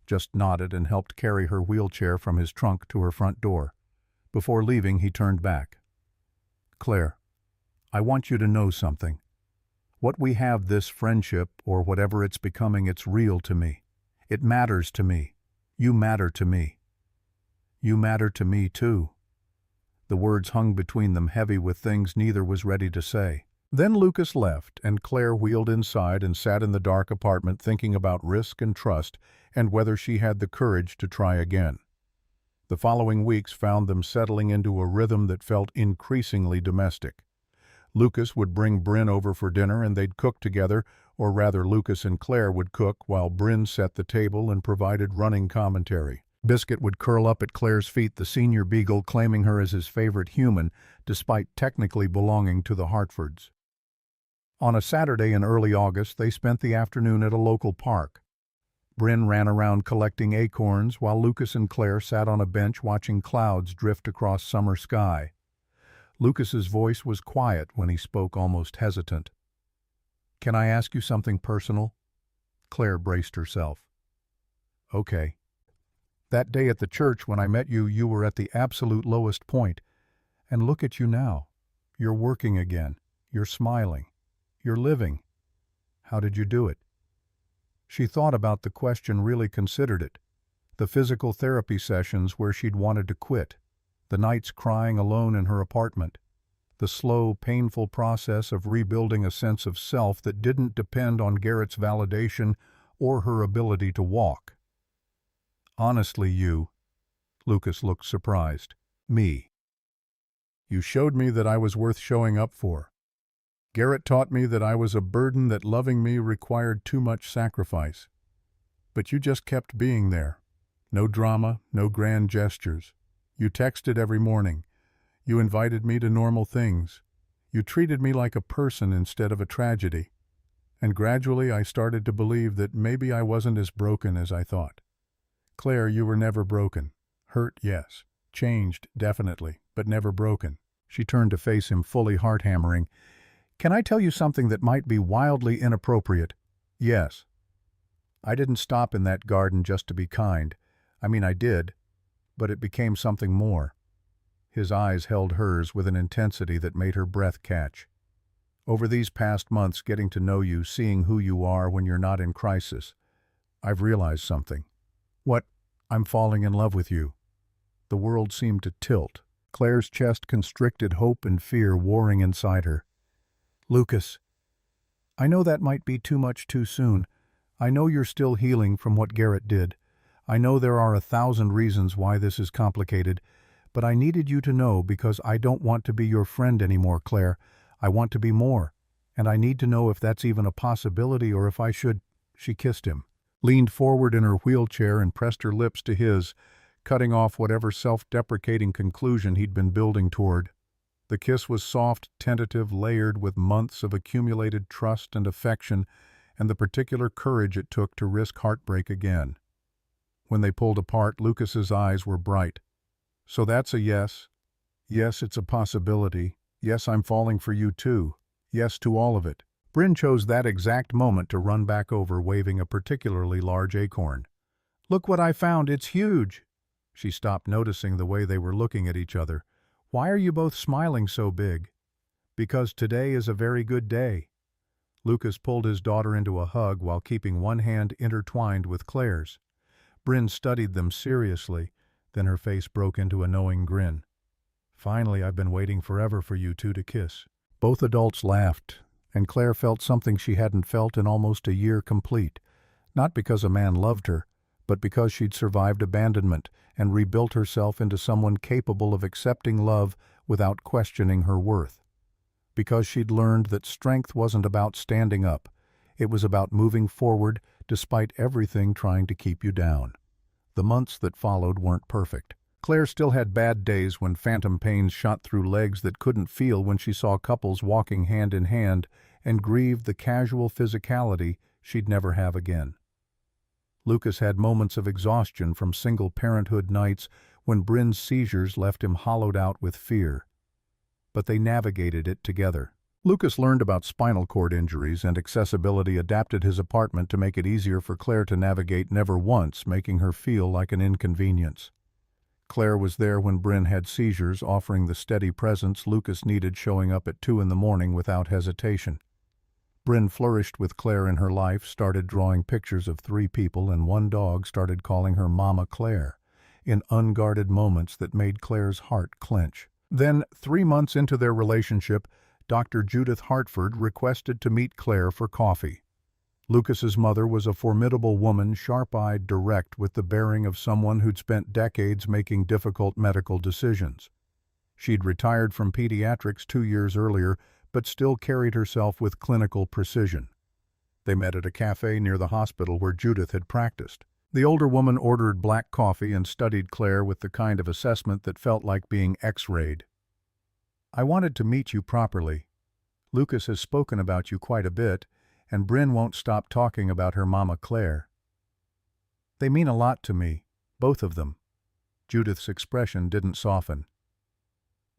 just nodded and helped carry her wheelchair from his trunk to her front door. Before leaving, he turned back. "Claire, I want you to know something. What we have, this friendship, or whatever it's becoming, it's real to me. It matters to me. You matter to me. You matter to me, too." The words hung between them, heavy with things neither was ready to say. Then Lucas left, and Claire wheeled inside and sat in the dark apartment thinking about risk and trust and whether she had the courage to try again. The following weeks found them settling into a rhythm that felt increasingly domestic. Lucas would bring Bryn over for dinner and they'd cook together, or rather Lucas and Claire would cook while Bryn set the table and provided running commentary. Biscuit would curl up at Claire's feet, the senior beagle claiming her as his favorite human, despite technically belonging to the Hartfords. On a Saturday in early August, they spent the afternoon at a local park. Bryn ran around collecting acorns while Lucas and Claire sat on a bench watching clouds drift across summer sky. Lucas's voice was quiet when he spoke, almost hesitant. "Can I ask you something personal?" Claire braced herself. "Okay. That day at the church when I met you, you were at the absolute lowest point. And look at you now. You're working again. You're smiling. You're living. How did you do it?" She thought about the question, really considered it. The physical therapy sessions where she'd wanted to quit. The nights crying alone in her apartment. The slow, painful process of rebuilding a sense of self that didn't depend on Garrett's validation or her ability to walk. "Honestly, Lucas looked surprised. "Me. You showed me that I was worth showing up for. Garrett taught me that I was a burden, that loving me required too much sacrifice. But you just kept being there. No drama, no grand gestures. You texted every morning. You invited me to normal things. You treated me like a person instead of a tragedy. And gradually I started to believe that maybe I wasn't as broken as I thought. Claire, you were never broken. Hurt, yes. Changed, definitely, but never broken." She turned to face him, fully heart-hammering. "Can I tell you something that might be wildly inappropriate?" "Yes." "I didn't stop in that garden just to be kind. I mean, I did, but it became something more." His eyes held hers with an intensity that made her breath catch. Over these past months, getting to know you, seeing who you are when you're not in crisis, I've realized something. What? I'm falling in love with you. The world seemed to tilt. Claire's chest constricted, hope and fear warring inside her. Lucas, I know that might be too much too soon. I know you're still healing from what Garrett did. I know there are 1,000 reasons why this is complicated, but I needed you to know because I don't want to be your friend anymore, Claire. I want to be more, and I need to know if that's even a possibility or if I should. She kissed him, leaned forward in her wheelchair and pressed her lips to his, cutting off whatever self-deprecating conclusion he'd been building toward. The kiss was soft, tentative, layered with months of accumulated trust and affection and the particular courage it took to risk heartbreak again. When they pulled apart, Lucas's eyes were bright. So that's a yes. Yes, it's a possibility. Yes, I'm falling for you too. Yes to all of it. Bryn chose that exact moment to run back over, waving a particularly large acorn. Look what I found, it's huge. She stopped, noticing the way they were looking at each other. Why are you both smiling so big? Because today is a very good day. Lucas pulled his daughter into a hug while keeping one hand intertwined with Claire's. Bryn studied them seriously, then her face broke into a knowing grin. Finally, I've been waiting forever for you two to kiss. Both adults laughed, and Claire felt something she hadn't felt in almost a year complete. Not because a man loved her, but because she'd survived abandonment and rebuilt herself into someone capable of accepting love without questioning her worth. Because she'd learned that strength wasn't about standing up, it was about moving forward despite everything trying to keep you down. The months that followed weren't perfect. Claire still had bad days when phantom pains shot through legs that couldn't feel when she saw couples walking hand in hand, and grieved the casual physicality she'd never have again. Lucas had moments of exhaustion from single parenthood nights when Bryn's seizures left him hollowed out with fear. But they navigated it together. Lucas learned about spinal cord injuries and accessibility, adapted his apartment to make it easier for Claire to navigate, never once making her feel like an inconvenience. Claire was there when Bryn had seizures, offering the steady presence Lucas needed, showing up at 2 in the morning without hesitation. Bryn flourished with Claire in her life, started drawing pictures of 3 people, and 1 dog, started calling her Mama Claire, in unguarded moments that made Claire's heart clench. Then, 3 months into their relationship, Dr. Judith Hartford requested to meet Claire for coffee. Lucas's mother was a formidable woman, sharp-eyed, direct, with the bearing of someone who'd spent decades making difficult medical decisions. She'd retired from pediatrics 2 years earlier, but still carried herself with clinical precision. They met at a cafe near the hospital where Judith had practiced. The older woman ordered black coffee and studied Claire with the kind of assessment that felt like being X-rayed. I wanted to meet you properly. Lucas has spoken about you quite a bit, and Bryn won't stop talking about her Mama Claire. They mean a lot to me, both of them. Judith's expression didn't soften.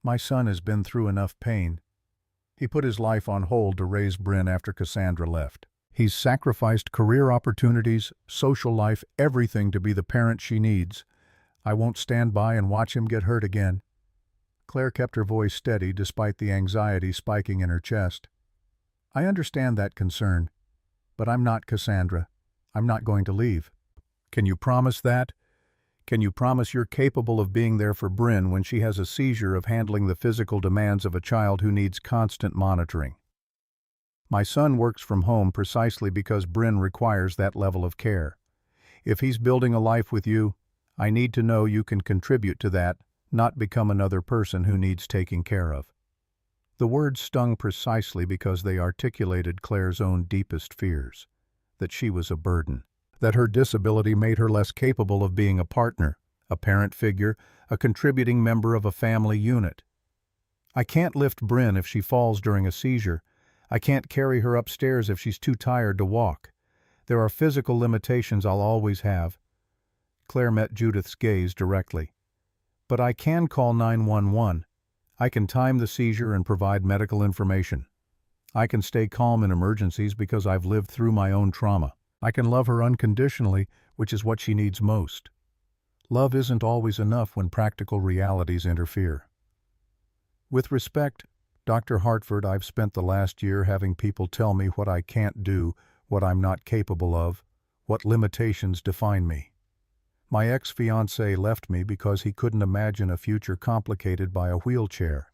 My son has been through enough pain. He put his life on hold to raise Bryn after Cassandra left. He's sacrificed career opportunities, social life, everything to be the parent she needs. I won't stand by and watch him get hurt again. Claire kept her voice steady despite the anxiety spiking in her chest. I understand that concern, but I'm not Cassandra. I'm not going to leave. Can you promise that? Can you promise you're capable of being there for Bryn when she has a seizure, of handling the physical demands of a child who needs constant monitoring? My son works from home precisely because Bryn requires that level of care. If he's building a life with you, I need to know you can contribute to that, not become another person who needs taking care of. The words stung precisely because they articulated Claire's own deepest fears, that she was a burden, that her disability made her less capable of being a partner, a parent figure, a contributing member of a family unit. I can't lift Bryn if she falls during a seizure. I can't carry her upstairs if she's too tired to walk. There are physical limitations I'll always have. Claire met Judith's gaze directly. But I can call 911. I can time the seizure and provide medical information. I can stay calm in emergencies because I've lived through my own trauma. I can love her unconditionally, which is what she needs most. Love isn't always enough when practical realities interfere. With respect, Dr. Hartford, I've spent the last year having people tell me what I can't do, what I'm not capable of, what limitations define me. My ex-fiancé left me because he couldn't imagine a future complicated by a wheelchair.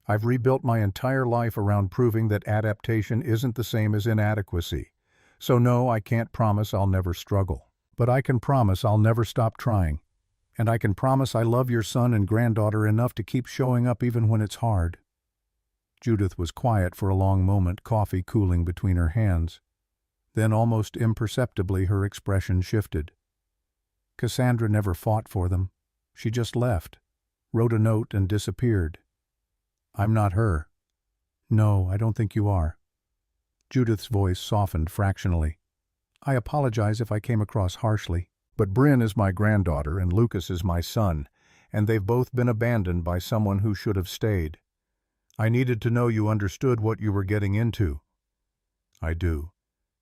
I've rebuilt my entire life around proving that adaptation isn't the same as inadequacy. So no, I can't promise I'll never struggle. But I can promise I'll never stop trying. And I can promise I love your son and granddaughter enough to keep showing up even when it's hard." Judith was quiet for a long moment, coffee cooling between her hands. Then, almost imperceptibly, her expression shifted. Cassandra never fought for them. She just left, wrote a note, and disappeared. "I'm not her." "No, I don't think you are." Judith's voice softened fractionally. "I apologize if I came across harshly, but Bryn is my granddaughter and Lucas is my son, and they've both been abandoned by someone who should have stayed. I needed to know you understood what you were getting into." "I do,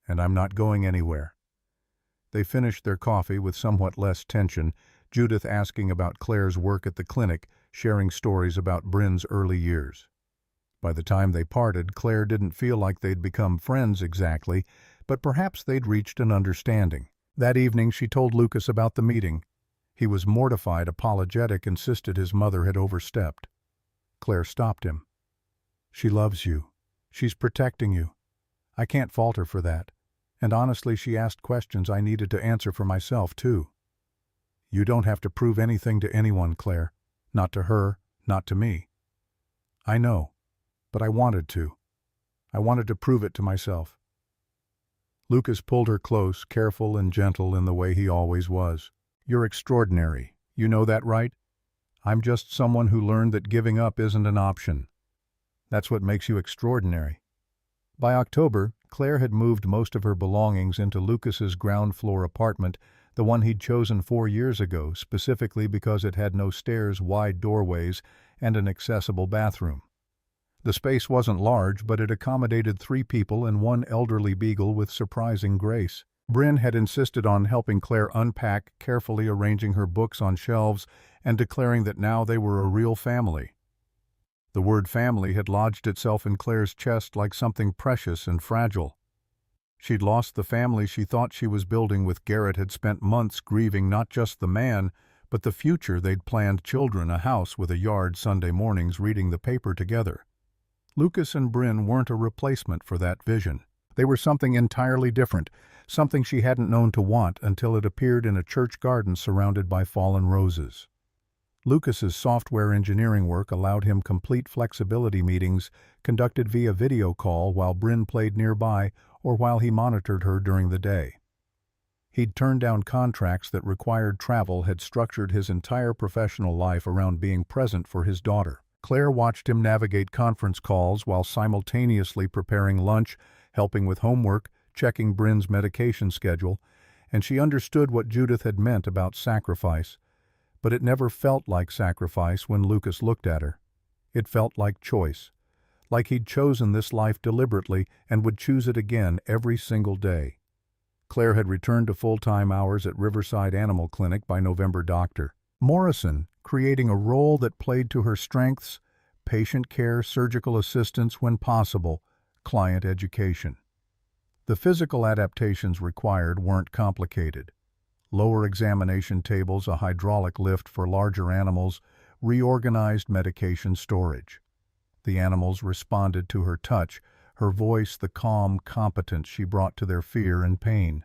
and I'm not going anywhere." They finished their coffee with somewhat less tension, Judith asking about Claire's work at the clinic, sharing stories about Bryn's early years. By the time they parted, Claire didn't feel like they'd become friends exactly, but perhaps they'd reached an understanding. That evening she told Lucas about the meeting. He was mortified, apologetic, insisted his mother had overstepped. Claire stopped him. "She loves you. She's protecting you. I can't fault her for that. And honestly, she asked questions I needed to answer for myself, too." "You don't have to prove anything to anyone, Claire. Not to her, not to me." "I know, but I wanted to. I wanted to prove it to myself." Lucas pulled her close, careful and gentle in the way he always was. "You're extraordinary. You know that, right? I'm just someone who learned that giving up isn't an option. That's what makes you extraordinary." By October, Claire had moved most of her belongings into Lucas's ground-floor apartment, the one he'd chosen 4 years ago, specifically because it had no stairs, wide doorways, and an accessible bathroom. The space wasn't large, but it accommodated 3 people and 1 elderly beagle with surprising grace. Bryn had insisted on helping Claire unpack, carefully arranging her books on shelves and declaring that now they were a real family. The word family had lodged itself in Claire's chest like something precious and fragile. She'd lost the family she thought she was building with Garrett, had spent months grieving not just the man, but the future they'd planned: children, a house with a yard, Sunday mornings reading the paper together. Lucas and Bryn weren't a replacement for that vision. They were something entirely different, something she hadn't known to want until it appeared in a church garden surrounded by fallen roses. Lucas's software engineering work allowed him complete flexibility meetings conducted via video call while Bryn played nearby or while he monitored her during the day. He'd turned down contracts that required travel, had structured his entire professional life around being present for his daughter. Claire watched him navigate conference calls while simultaneously preparing lunch, helping with homework, checking Bryn's medication schedule, and she understood what Judith had meant about sacrifice. But it never felt like sacrifice when Lucas looked at her. It felt like choice, like he'd chosen this life deliberately and would choose it again every single day. Claire had returned to full-time hours at Riverside Animal Clinic by November. Dr. Morrison, creating a role that played to her strengths: patient care, surgical assistance when possible, client education. The physical adaptations required weren't complicated. Lower examination tables, a hydraulic lift for larger animals, reorganized medication storage. The animals responded to her touch, her voice, the calm competence she brought to their fear and pain.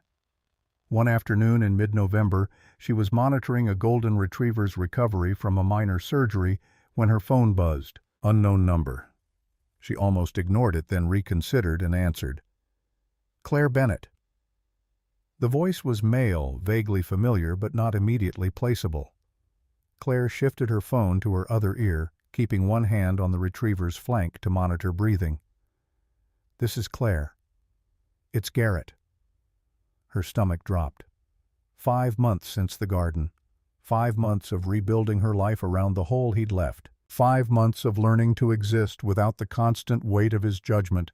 One afternoon in mid-November, she was monitoring a golden retriever's recovery from a minor surgery when her phone buzzed. Unknown number. She almost ignored it, then reconsidered and answered. "Claire Bennett." The voice was male, vaguely familiar, but not immediately placeable. Claire shifted her phone to her other ear, keeping one hand on the retriever's flank to monitor breathing. "This is Claire. It's Garrett." Her stomach dropped. 5 months since the garden. 5 months of rebuilding her life around the hole he'd left. 5 months of learning to exist without the constant weight of his judgment,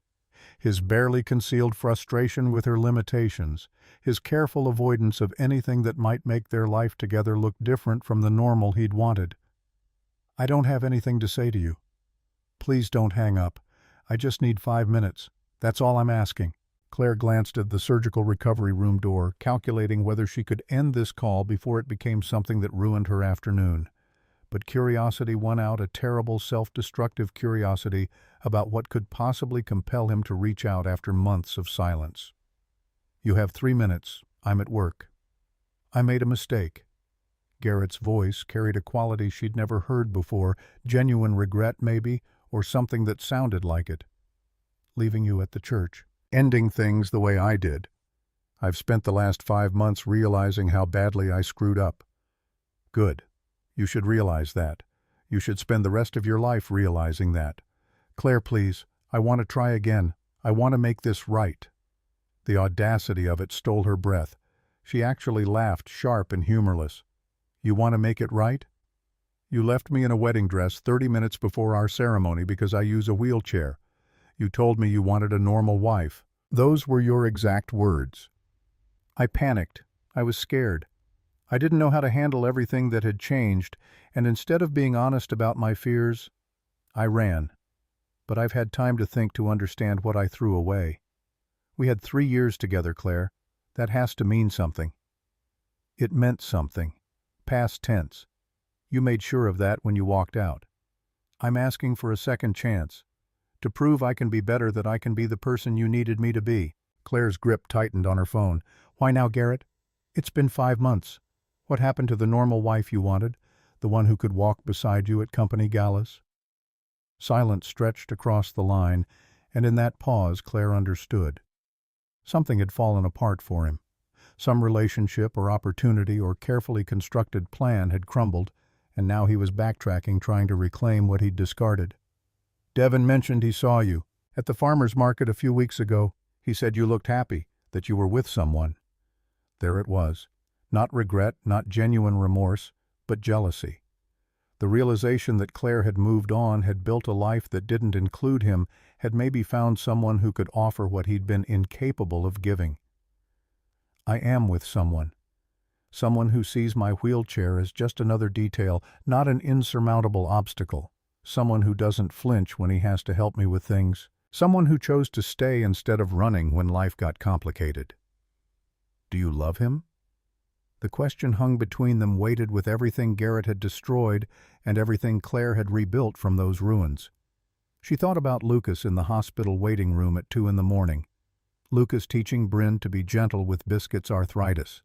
his barely concealed frustration with her limitations, his careful avoidance of anything that might make their life together look different from the normal he'd wanted. "I don't have anything to say to you." Please don't hang up. I just need 5 minutes. That's all I'm asking." Claire glanced at the surgical recovery room door, calculating whether she could end this call before it became something that ruined her afternoon. But curiosity won out, a terrible self-destructive curiosity about what could possibly compel him to reach out after months of silence. "You have 3 minutes. I'm at work." "I made a mistake." Garrett's voice carried a quality she'd never heard before, genuine regret maybe, or something that sounded like it. "Leaving you at the church. Ending things the way I did. I've spent the last 5 months realizing how badly I screwed up." "Good. You should realize that. You should spend the rest of your life realizing that." "Claire, please. I want to try again. I want to make this right." The audacity of it stole her breath. She actually laughed, sharp and humorless. "You want to make it right? You left me in a wedding dress 30 minutes before our ceremony because I use a wheelchair. You told me you wanted a normal wife. Those were your exact words." I panicked. I was scared. I didn't know how to handle everything that had changed, and instead of being honest about my fears, I ran. But I've had time to think, to understand what I threw away. We had 3 years together, Claire. That has to mean something. It meant something. Past tense. You made sure of that when you walked out. I'm asking for a second chance. To prove I can be better, that I can be the person you needed me to be." Claire's grip tightened on her phone. "Why now, Garrett? It's been 5 months. What happened to the normal wife you wanted? The one who could walk beside you at company galas?" Silence stretched across the line, and in that pause Claire understood. Something had fallen apart for him. Some relationship or opportunity or carefully constructed plan had crumbled, and now he was backtracking, trying to reclaim what he'd discarded. "Devin mentioned he saw you at the farmer's market a few weeks ago. He said you looked happy, that you were with someone." There it was. Not regret, not genuine remorse, but jealousy. The realization that Claire had moved on, had built a life that didn't include him, had maybe found someone who could offer what he'd been incapable of giving. "I am with someone. Someone who sees my wheelchair as just another detail, not an insurmountable obstacle. Someone who doesn't flinch when he has to help me with things. Someone who chose to stay instead of running when life got complicated." "Do you love him?" The question hung between them, weighted with everything Garrett had destroyed and everything Claire had rebuilt from those ruins. She thought about Lucas in the hospital waiting room at 2 a.m. Lucas teaching Bryn to be gentle with Biscuit's arthritis.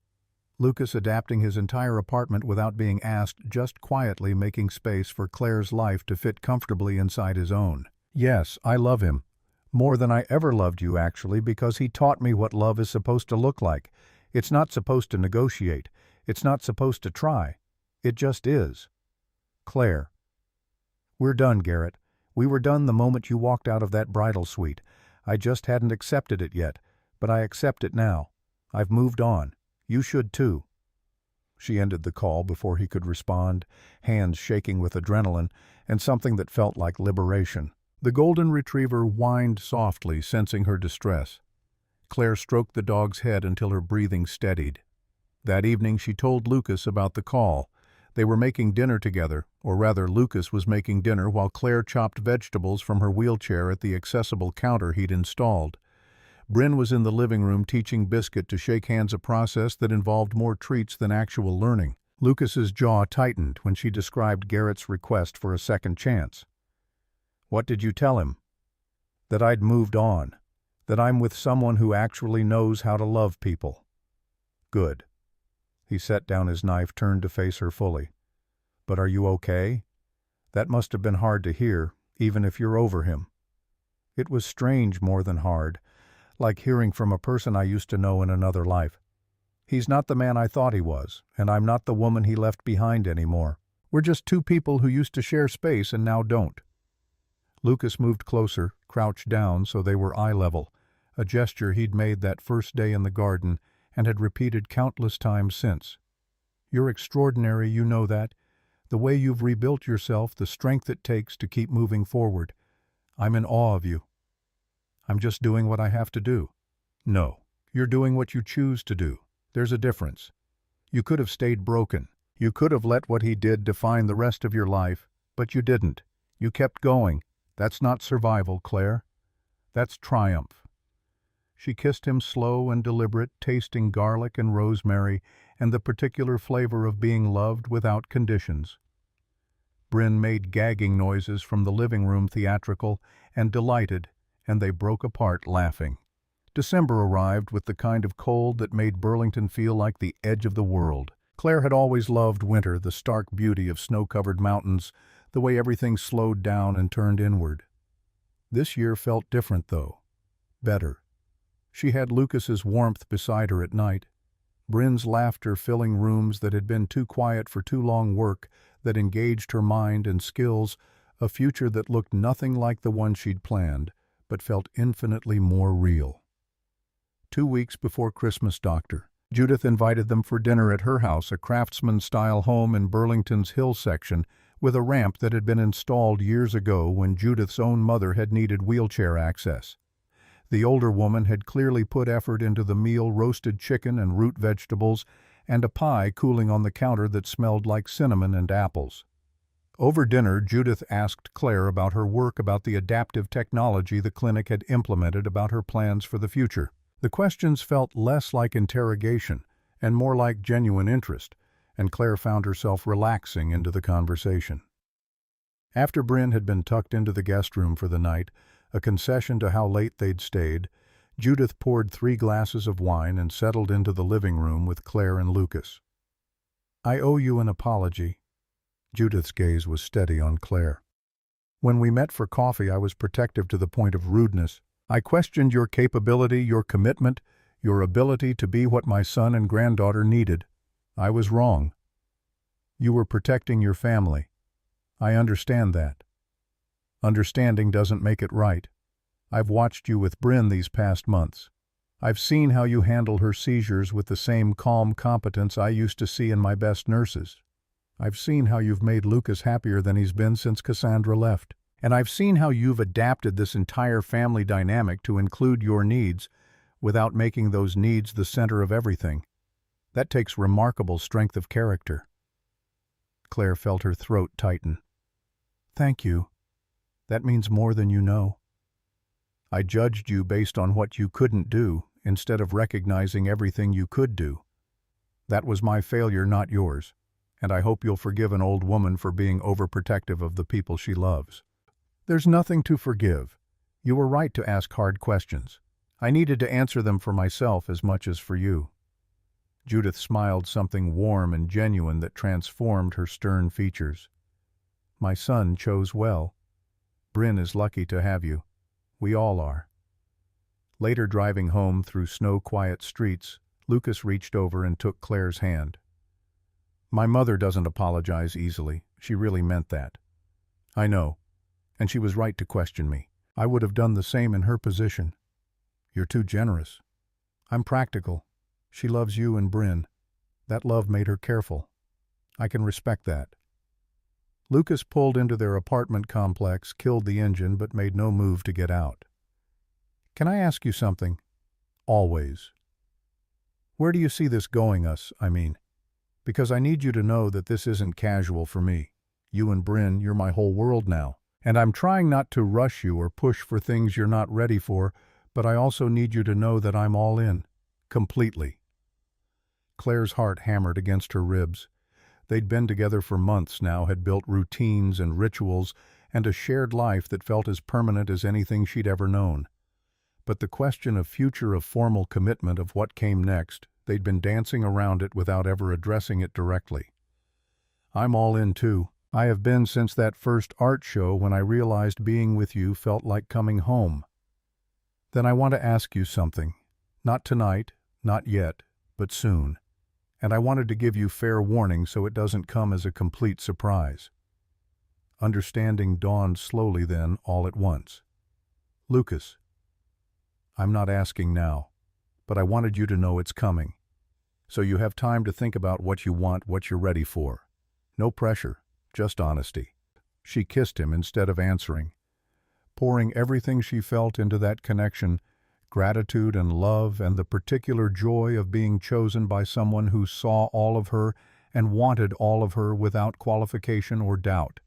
Lucas adapting his entire apartment without being asked, just quietly making space for Claire's life to fit comfortably inside his own. "Yes, I love him. More than I ever loved you, actually, because he taught me what love is supposed to look like. It's not supposed to negotiate. It's not supposed to try. It just is." "Claire." "We're done, Garrett. We were done the moment you walked out of that bridal suite. I just hadn't accepted it yet, but I accept it now. I've moved on. You should too." She ended the call before he could respond, hands shaking with adrenaline and something that felt like liberation. The golden retriever whined softly, sensing her distress. Claire stroked the dog's head until her breathing steadied. That evening she told Lucas about the call. They were making dinner together, or rather Lucas was making dinner while Claire chopped vegetables from her wheelchair at the accessible counter he'd installed. Bryn was in the living room teaching Biscuit to shake hands, a process that involved more treats than actual learning. Lucas's jaw tightened when she described Garrett's request for a second chance. "What did you tell him?" "That I'd moved on. That I'm with someone who actually knows how to love people." "Good." He set down his knife, turned to face her fully. "But are you okay? That must have been hard to hear, even if you're over him." It was strange more than hard, like hearing from a person I used to know in another life. "He's not the man I thought he was, and I'm not the woman he left behind anymore. We're just two people who used to share space and now don't." Lucas moved closer, crouched down so they were eye level, a gesture he'd made that first day in the garden and had repeated countless times since. "You're extraordinary, you know that. The way you've rebuilt yourself, the strength it takes to keep moving forward. I'm in awe of you." "I'm just doing what I have to do." "No, you're doing what you choose to do. There's a difference. You could have stayed broken. You could have let what he did define the rest of your life, but you didn't. You kept going. That's not survival, Claire. That's triumph." She kissed him slow and deliberate, tasting garlic and rosemary and the particular flavor of being loved without conditions. Bryn made gagging noises from the living room theatrical and delighted, and they broke apart laughing. December arrived with the kind of cold that made Burlington feel like the edge of the world. Claire had always loved winter, the stark beauty of snow-covered mountains, the way everything slowed down and turned inward. This year felt different, though. Better. She had Lucas's warmth beside her at night, Bryn's laughter filling rooms that had been too quiet for too long work, that engaged her mind and skills, a future that looked nothing like the one she'd planned, but felt infinitely more real. 2 weeks before Christmas, Judith invited them for dinner at her house, a craftsman-style home in Burlington's hill section, with a ramp that had been installed years ago when Judith's own mother had needed wheelchair access. The older woman had clearly put effort into the meal, roasted chicken and root vegetables, and a pie cooling on the counter that smelled like cinnamon and apples. Over dinner, Judith asked Claire about her work, about the adaptive technology the clinic had implemented, about her plans for the future. The questions felt less like interrogation and more like genuine interest, and Claire found herself relaxing into the conversation. After Bryn had been tucked into the guest room for the night, a concession to how late they'd stayed, Judith poured 3 glasses of wine and settled into the living room with Claire and Lucas. "I owe you an apology." Judith's gaze was steady on Claire. "When we met for coffee, I was protective to the point of rudeness. I questioned your capability, your commitment, your ability to be what my son and granddaughter needed. I was wrong. You were protecting your family. I understand that. Understanding doesn't make it right. I've watched you with Bryn these past months. I've seen how you handle her seizures with the same calm competence I used to see in my best nurses. I've seen how you've made Lucas happier than he's been since Cassandra left. And I've seen how you've adapted this entire family dynamic to include your needs without making those needs the center of everything. That takes remarkable strength of character." Claire felt her throat tighten. "Thank you. That means more than you know. I judged you based on what you couldn't do, instead of recognizing everything you could do. That was my failure, not yours, and I hope you'll forgive an old woman for being overprotective of the people she loves." "There's nothing to forgive. You were right to ask hard questions. I needed to answer them for myself as much as for you." Judith smiled, something warm and genuine that transformed her stern features. "My son chose well. Bryn is lucky to have you. We all are." Later, driving home through snow-quiet streets, Lucas reached over and took Claire's hand. "My mother doesn't apologize easily. She really meant that. I know. And she was right to question me. I would have done the same in her position. You're too generous. I'm practical. She loves you and Bryn. That love made her careful. I can respect that." Lucas pulled into their apartment complex, killed the engine, but made no move to get out. "Can I ask you something?" "Always." "Where do you see this going us, I mean? Because I need you to know that this isn't casual for me. You and Bryn, you're my whole world now. And I'm trying not to rush you or push for things you're not ready for, but I also need you to know that I'm all in. Completely." Claire's heart hammered against her ribs. They'd been together for months now, had built routines and rituals, and a shared life that felt as permanent as anything she'd ever known. But the question of future, of formal commitment, of what came next, they'd been dancing around it without ever addressing it directly. "I'm all in too. I have been since that first art show when I realized being with you felt like coming home." "Then I want to ask you something. Not tonight, not yet, but soon. And I wanted to give you fair warning so it doesn't come as a complete surprise." Understanding dawned slowly then, all at once. "Lucas, I'm not asking now, but I wanted you to know it's coming. So you have time to think about what you want, what you're ready for. No pressure, just honesty." She kissed him instead of answering, pouring everything she felt into that connection, gratitude and love and the particular joy of being chosen by someone who saw all of her and wanted all of her without qualification or doubt.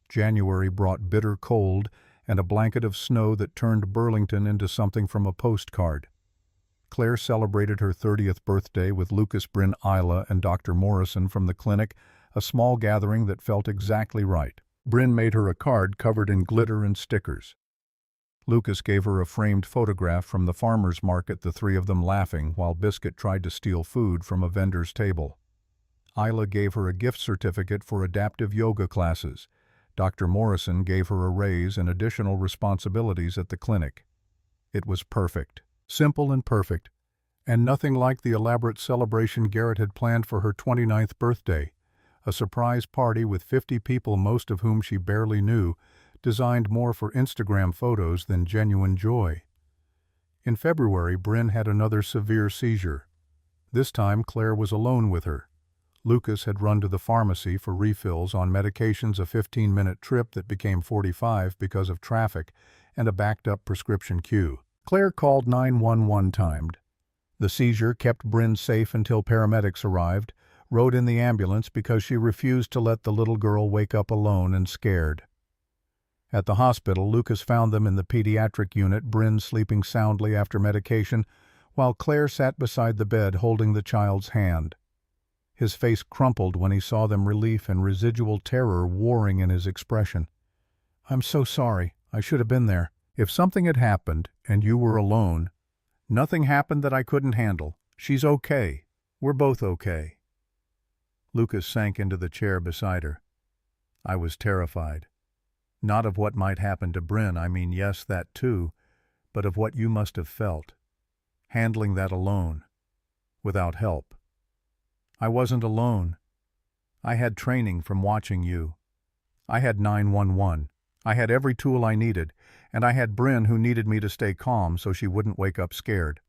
January brought bitter cold, and a blanket of snow that turned Burlington into something from a postcard. Claire celebrated her 30th birthday with Lucas, Bryn, Isla, and Dr. Morrison from the clinic, a small gathering that felt exactly right. Bryn made her a card covered in glitter and stickers. Lucas gave her a framed photograph from the farmer's market, the three of them laughing while Biscuit tried to steal food from a vendor's table. Isla gave her a gift certificate for adaptive yoga classes. Dr. Morrison gave her a raise and additional responsibilities at the clinic. It was perfect. Simple and perfect, and nothing like the elaborate celebration Garrett had planned for her 29th birthday, a surprise party with 50 people, most of whom she barely knew, designed more for Instagram photos than genuine joy. In February, Bryn had another severe seizure. This time, Claire was alone with her. Lucas had run to the pharmacy for refills on medications, a 15-minute trip that became 45 because of traffic, and a backed-up prescription queue. Claire called 911 timed. The seizure kept Bryn safe until paramedics arrived, rode in the ambulance because she refused to let the little girl wake up alone and scared. At the hospital, Lucas found them in the pediatric unit, Bryn sleeping soundly after medication, while Claire sat beside the bed holding the child's hand. His face crumpled when he saw them, relief and residual terror warring in his expression. "I'm so sorry. I should have been there. If something had happened, and you were alone, nothing happened that I couldn't handle. She's okay. We're both okay." Lucas sank into the chair beside her. "I was terrified. Not of what might happen to Bryn, I mean, yes, that too, but of what you must have felt. Handling that alone. Without help. I wasn't alone. I had training from watching you. I had 911. I had every tool I needed, and I had Bryn who needed me to stay calm so she wouldn't wake up scared.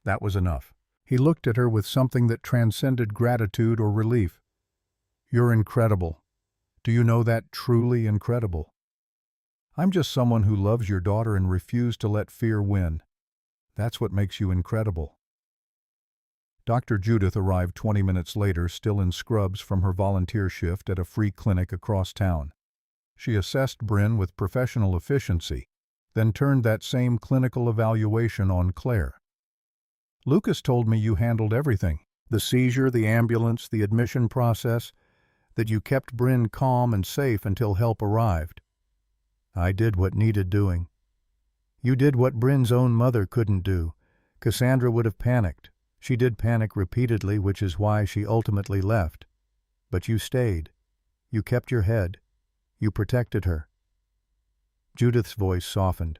That was enough." He looked at her with something that transcended gratitude or relief. "You're incredible. Do you know that? Truly incredible. I'm just someone who loves your daughter and refused to let fear win. That's what makes you incredible." Dr. Judith arrived 20 minutes later, still in scrubs from her volunteer shift at a free clinic across town. She assessed Bryn with professional efficiency, then turned that same clinical evaluation on Claire. "Lucas told me you handled everything. The seizure, the ambulance, the admission process, that you kept Bryn calm and safe until help arrived. I did what needed doing. You did what Bryn's own mother couldn't do. Cassandra would have panicked. She did panic repeatedly, which is why she ultimately left. But you stayed. You kept your head. You protected her." Judith's voice softened.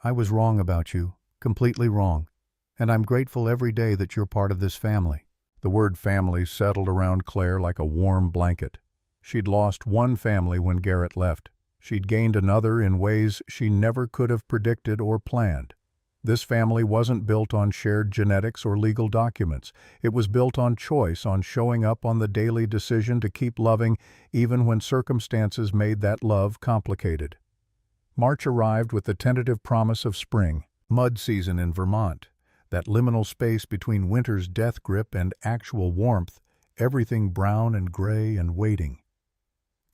"I was wrong about you, completely wrong, and I'm grateful every day that you're part of this family." The word family settled around Claire like a warm blanket. She'd lost one family when Garrett left. She'd gained another in ways she never could have predicted or planned. This family wasn't built on shared genetics or legal documents. It was built on choice, on showing up, on the daily decision to keep loving even when circumstances made that love complicated. March arrived with the tentative promise of spring, mud season in Vermont, that liminal space between winter's death grip and actual warmth, everything brown and gray and waiting.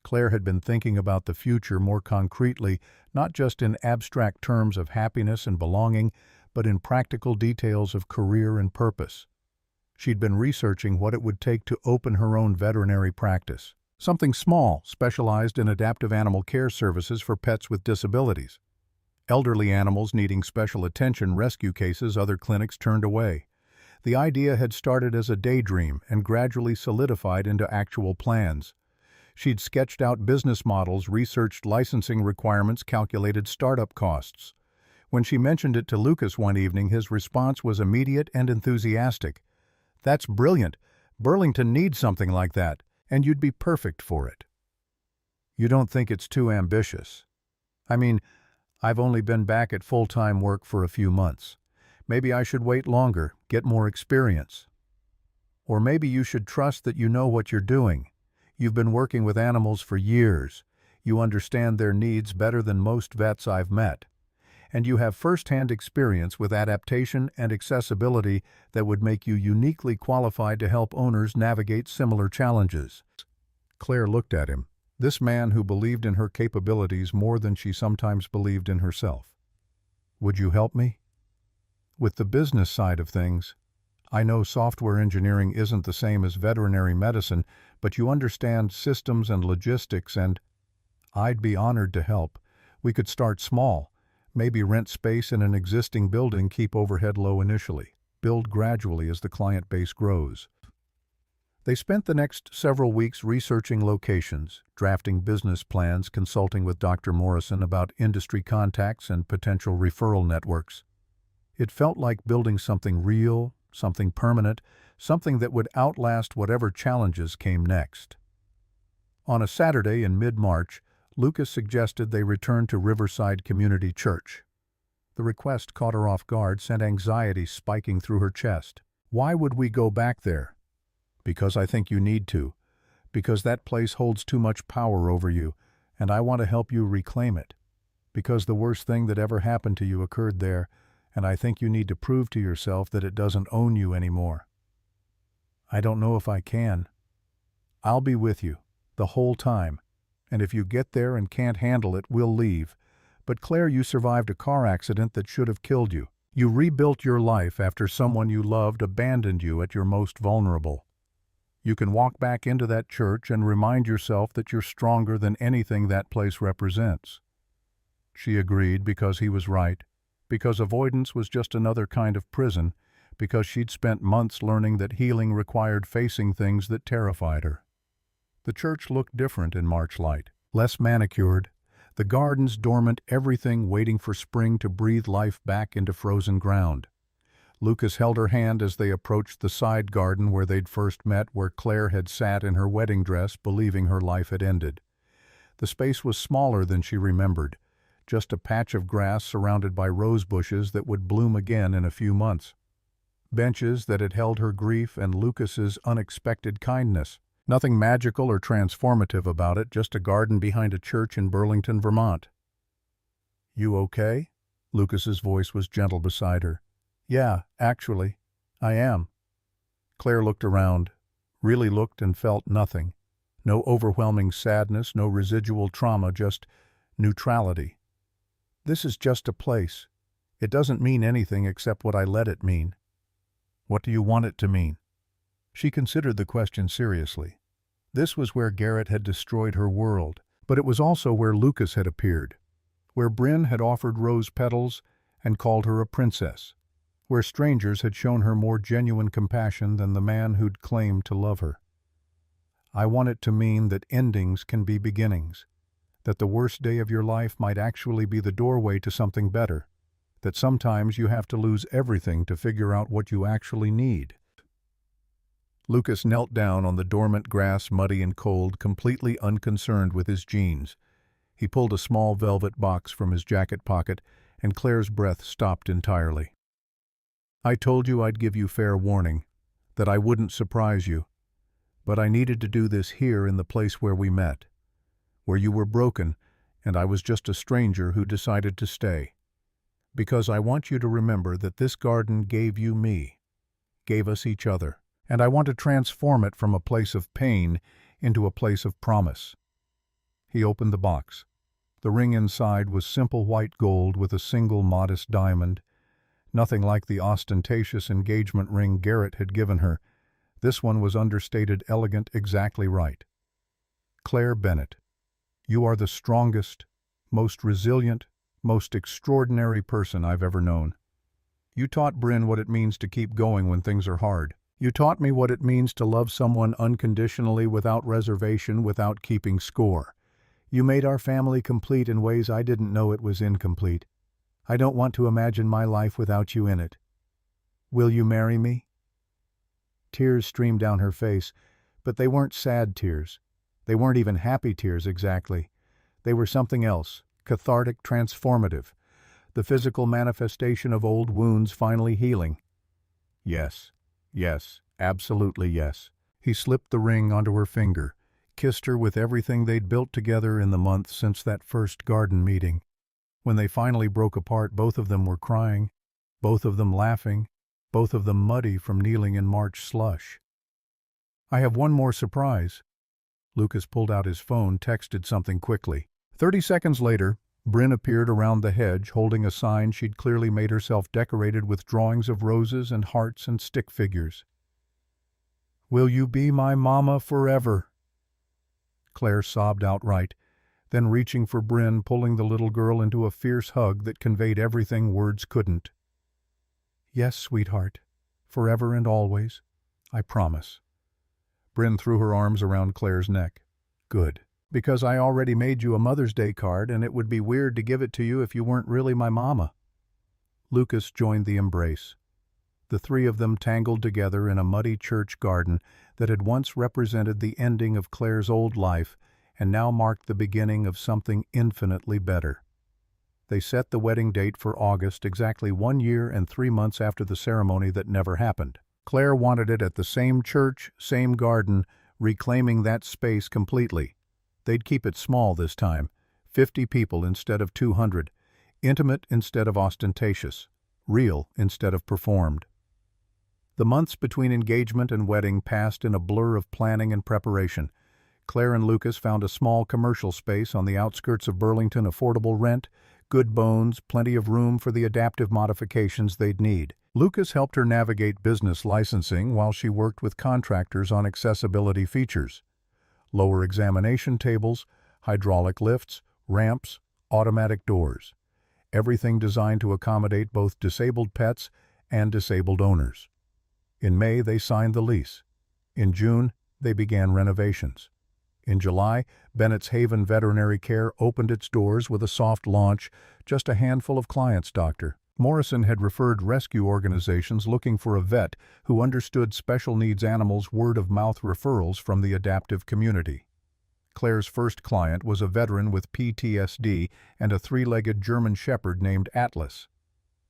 Claire had been thinking about the future more concretely, not just in abstract terms of happiness and belonging, but in practical details of career and purpose. She'd been researching what it would take to open her own veterinary practice, something small, specialized in adaptive animal care services for pets with disabilities. Elderly animals needing special attention, rescue cases other clinics turned away. The idea had started as a daydream and gradually solidified into actual plans. She'd sketched out business models, researched licensing requirements, calculated startup costs. When she mentioned it to Lucas one evening, his response was immediate and enthusiastic. "That's brilliant. Burlington needs something like that, and you'd be perfect for it." "You don't think it's too ambitious?" "I mean, I've only been back at full-time work for a few months. Maybe I should wait longer, get more experience. Or maybe you should trust that you know what you're doing. You've been working with animals for years. You understand their needs better than most vets I've met. And you have first-hand experience with adaptation and accessibility that would make you uniquely qualified to help owners navigate similar challenges." Claire looked at him. This man who believed in her capabilities more than she sometimes believed in herself. Would you help me? With the business side of things, I know software engineering isn't the same as veterinary medicine, but you understand systems and logistics, and I'd be honored to help. We could start small, maybe rent space in an existing building, keep overhead low initially, build gradually as the client base grows. They spent the next several weeks researching locations, drafting business plans, consulting with Dr. Morrison about industry contacts and potential referral networks. It felt like building something real, something permanent, something that would outlast whatever challenges came next. On a Saturday in mid-March, Lucas suggested they return to Riverside Community Church. The request caught her off guard, sent anxiety spiking through her chest. Why would we go back there? Because I think you need to. Because that place holds too much power over you, and I want to help you reclaim it. Because the worst thing that ever happened to you occurred there, and I think you need to prove to yourself that it doesn't own you anymore. I don't know if I can. I'll be with you, the whole time, and if you get there and can't handle it, we'll leave. But Claire, you survived a car accident that should have killed you. You rebuilt your life after someone you loved abandoned you at your most vulnerable. You can walk back into that church and remind yourself that you're stronger than anything that place represents. She agreed because he was right, because avoidance was just another kind of prison, because she'd spent months learning that healing required facing things that terrified her. The church looked different in March light, less manicured, the gardens dormant, everything waiting for spring to breathe life back into frozen ground. Lucas held her hand as they approached the side garden where they'd first met, where Claire had sat in her wedding dress, believing her life had ended. The space was smaller than she remembered, just a patch of grass surrounded by rose bushes that would bloom again in a few months. Benches that had held her grief and Lucas's unexpected kindness. Nothing magical or transformative about it, just a garden behind a church in Burlington, Vermont. You okay? Lucas's voice was gentle beside her. Yeah, actually, I am. Claire looked around, really looked and felt nothing. No overwhelming sadness, no residual trauma, just neutrality. This is just a place. It doesn't mean anything except what I let it mean. What do you want it to mean? She considered the question seriously. This was where Garrett had destroyed her world, but it was also where Lucas had appeared, where Bryn had offered rose petals and called her a princess, where strangers had shown her more genuine compassion than the man who'd claimed to love her. I want it to mean that endings can be beginnings, that the worst day of your life might actually be the doorway to something better, that sometimes you have to lose everything to figure out what you actually need. Lucas knelt down on the dormant grass, muddy and cold, completely unconcerned with his jeans. He pulled a small velvet box from his jacket pocket, and Claire's breath stopped entirely. I told you I'd give you fair warning, that I wouldn't surprise you, but I needed to do this here in the place where we met, where you were broken, and I was just a stranger who decided to stay. Because I want you to remember that this garden gave you me, gave us each other. And I want to transform it from a place of pain into a place of promise. He opened the box. The ring inside was simple white gold with a single modest diamond. Nothing like the ostentatious engagement ring Garrett had given her. This one was understated, elegant, exactly right. Claire Bennett, you are the strongest, most resilient, most extraordinary person I've ever known. You taught Bryn what it means to keep going when things are hard. You taught me what it means to love someone unconditionally, without reservation, without keeping score. You made our family complete in ways I didn't know it was incomplete. I don't want to imagine my life without you in it. Will you marry me? Tears streamed down her face, but they weren't sad tears. They weren't even happy tears exactly. They were something else, cathartic, transformative, the physical manifestation of old wounds finally healing. Yes. Yes, absolutely yes. He slipped the ring onto her finger, kissed her with everything they'd built together in the months since that first garden meeting. When they finally broke apart, both of them were crying, both of them laughing, both of them muddy from kneeling in March slush. I have one more surprise. Lucas pulled out his phone, texted something quickly. 30 seconds later, Bryn appeared around the hedge, holding a sign she'd clearly made herself decorated with drawings of roses and hearts and stick figures. "Will you be my mama forever?" Claire sobbed outright, then reaching for Bryn, pulling the little girl into a fierce hug that conveyed everything words couldn't. "Yes, sweetheart. Forever and always. I promise." Bryn threw her arms around Claire's neck. "Good. Because I already made you a Mother's Day card, and it would be weird to give it to you if you weren't really my mama." Lucas joined the embrace. The three of them tangled together in a muddy church garden that had once represented the ending of Claire's old life and now marked the beginning of something infinitely better. They set the wedding date for August, exactly 1 year and 3 months after the ceremony that never happened. Claire wanted it at the same church, same garden, reclaiming that space completely. They'd keep it small this time, 50 people instead of 200, intimate instead of ostentatious, real instead of performed. The months between engagement and wedding passed in a blur of planning and preparation. Claire and Lucas found a small commercial space on the outskirts of Burlington, affordable rent, good bones, plenty of room for the adaptive modifications they'd need. Lucas helped her navigate business licensing while she worked with contractors on accessibility features. Lower examination tables, hydraulic lifts, ramps, automatic doors. Everything designed to accommodate both disabled pets and disabled owners. In May, they signed the lease. In June, they began renovations. In July, Bennett's Haven Veterinary Care opened its doors with a soft launch, just a handful of clients, Doctor. Morrison had referred rescue organizations looking for a vet who understood special needs animals' word-of-mouth referrals from the adaptive community. Claire's first client was a veteran with PTSD and a 3-legged German shepherd named Atlas.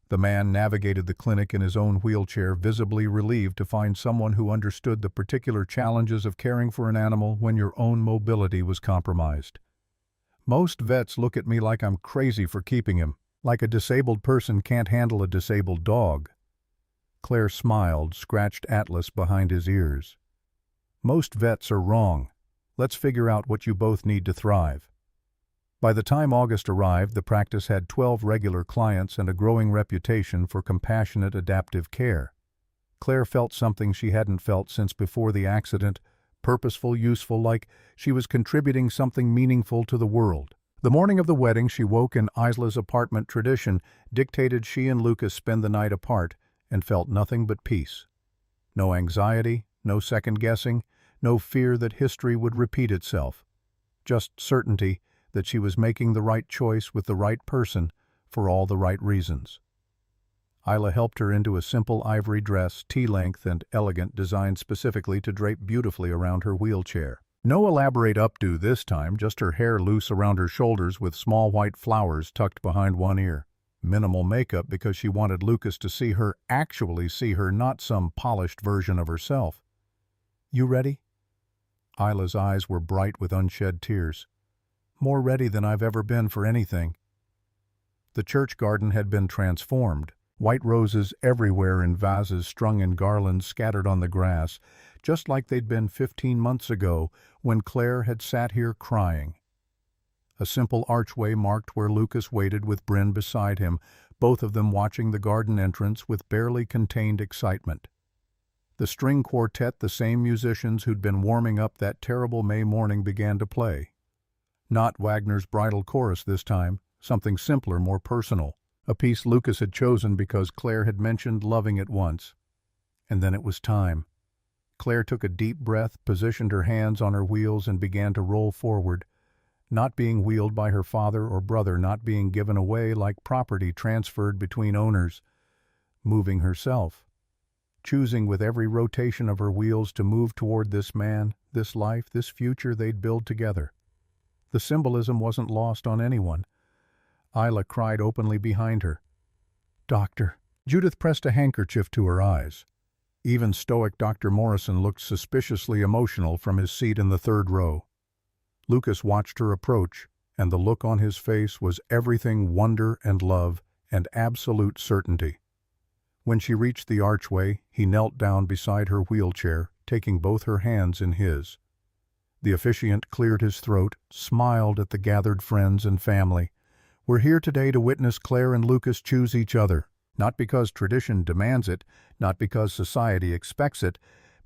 The man navigated the clinic in his own wheelchair, visibly relieved to find someone who understood the particular challenges of caring for an animal when your own mobility was compromised. "Most vets look at me like I'm crazy for keeping him, like a disabled person can't handle a disabled dog." Claire smiled, scratched Atlas behind his ears. "Most vets are wrong. Let's figure out what you both need to thrive." By the time August arrived, the practice had 12 regular clients and a growing reputation for compassionate adaptive care. Claire felt something she hadn't felt since before the accident, purposeful, useful, like she was contributing something meaningful to the world. The morning of the wedding, she woke in Isla's apartment. Tradition dictated she and Lucas spend the night apart, and felt nothing but peace. No anxiety, no second-guessing, no fear that history would repeat itself. Just certainty that she was making the right choice with the right person for all the right reasons. Isla helped her into a simple ivory dress, tea-length and elegant, designed specifically to drape beautifully around her wheelchair. No elaborate updo this time, just her hair loose around her shoulders with small white flowers tucked behind one ear. Minimal makeup because she wanted Lucas to see her, actually see her, not some polished version of herself. "You ready?" Isla's eyes were bright with unshed tears. "More ready than I've ever been for anything." The church garden had been transformed. White roses everywhere in vases strung in garlands scattered on the grass, just like they'd been 15 months ago when Claire had sat here crying. A simple archway marked where Lucas waited with Bryn beside him, both of them watching the garden entrance with barely contained excitement. The string quartet, the same musicians who'd been warming up that terrible May morning, began to play. Not Wagner's bridal chorus this time, something simpler, more personal. A piece Lucas had chosen because Claire had mentioned loving it once. And then it was time. Claire took a deep breath, positioned her hands on her wheels, and began to roll forward, not being wheeled by her father or brother, not being given away like property transferred between owners, moving herself, choosing with every rotation of her wheels to move toward this man, this life, this future they'd build together. The symbolism wasn't lost on anyone. Isla cried openly behind her. "Doctor." Judith pressed a handkerchief to her eyes. Even stoic Dr. Morrison looked suspiciously emotional from his seat in the third row. Lucas watched her approach, and the look on his face was everything wonder and love and absolute certainty. When she reached the archway, he knelt down beside her wheelchair, taking both her hands in his. The officiant cleared his throat, smiled at the gathered friends and family. "We're here today to witness Claire and Lucas choose each other, not because tradition demands it, not because society expects it,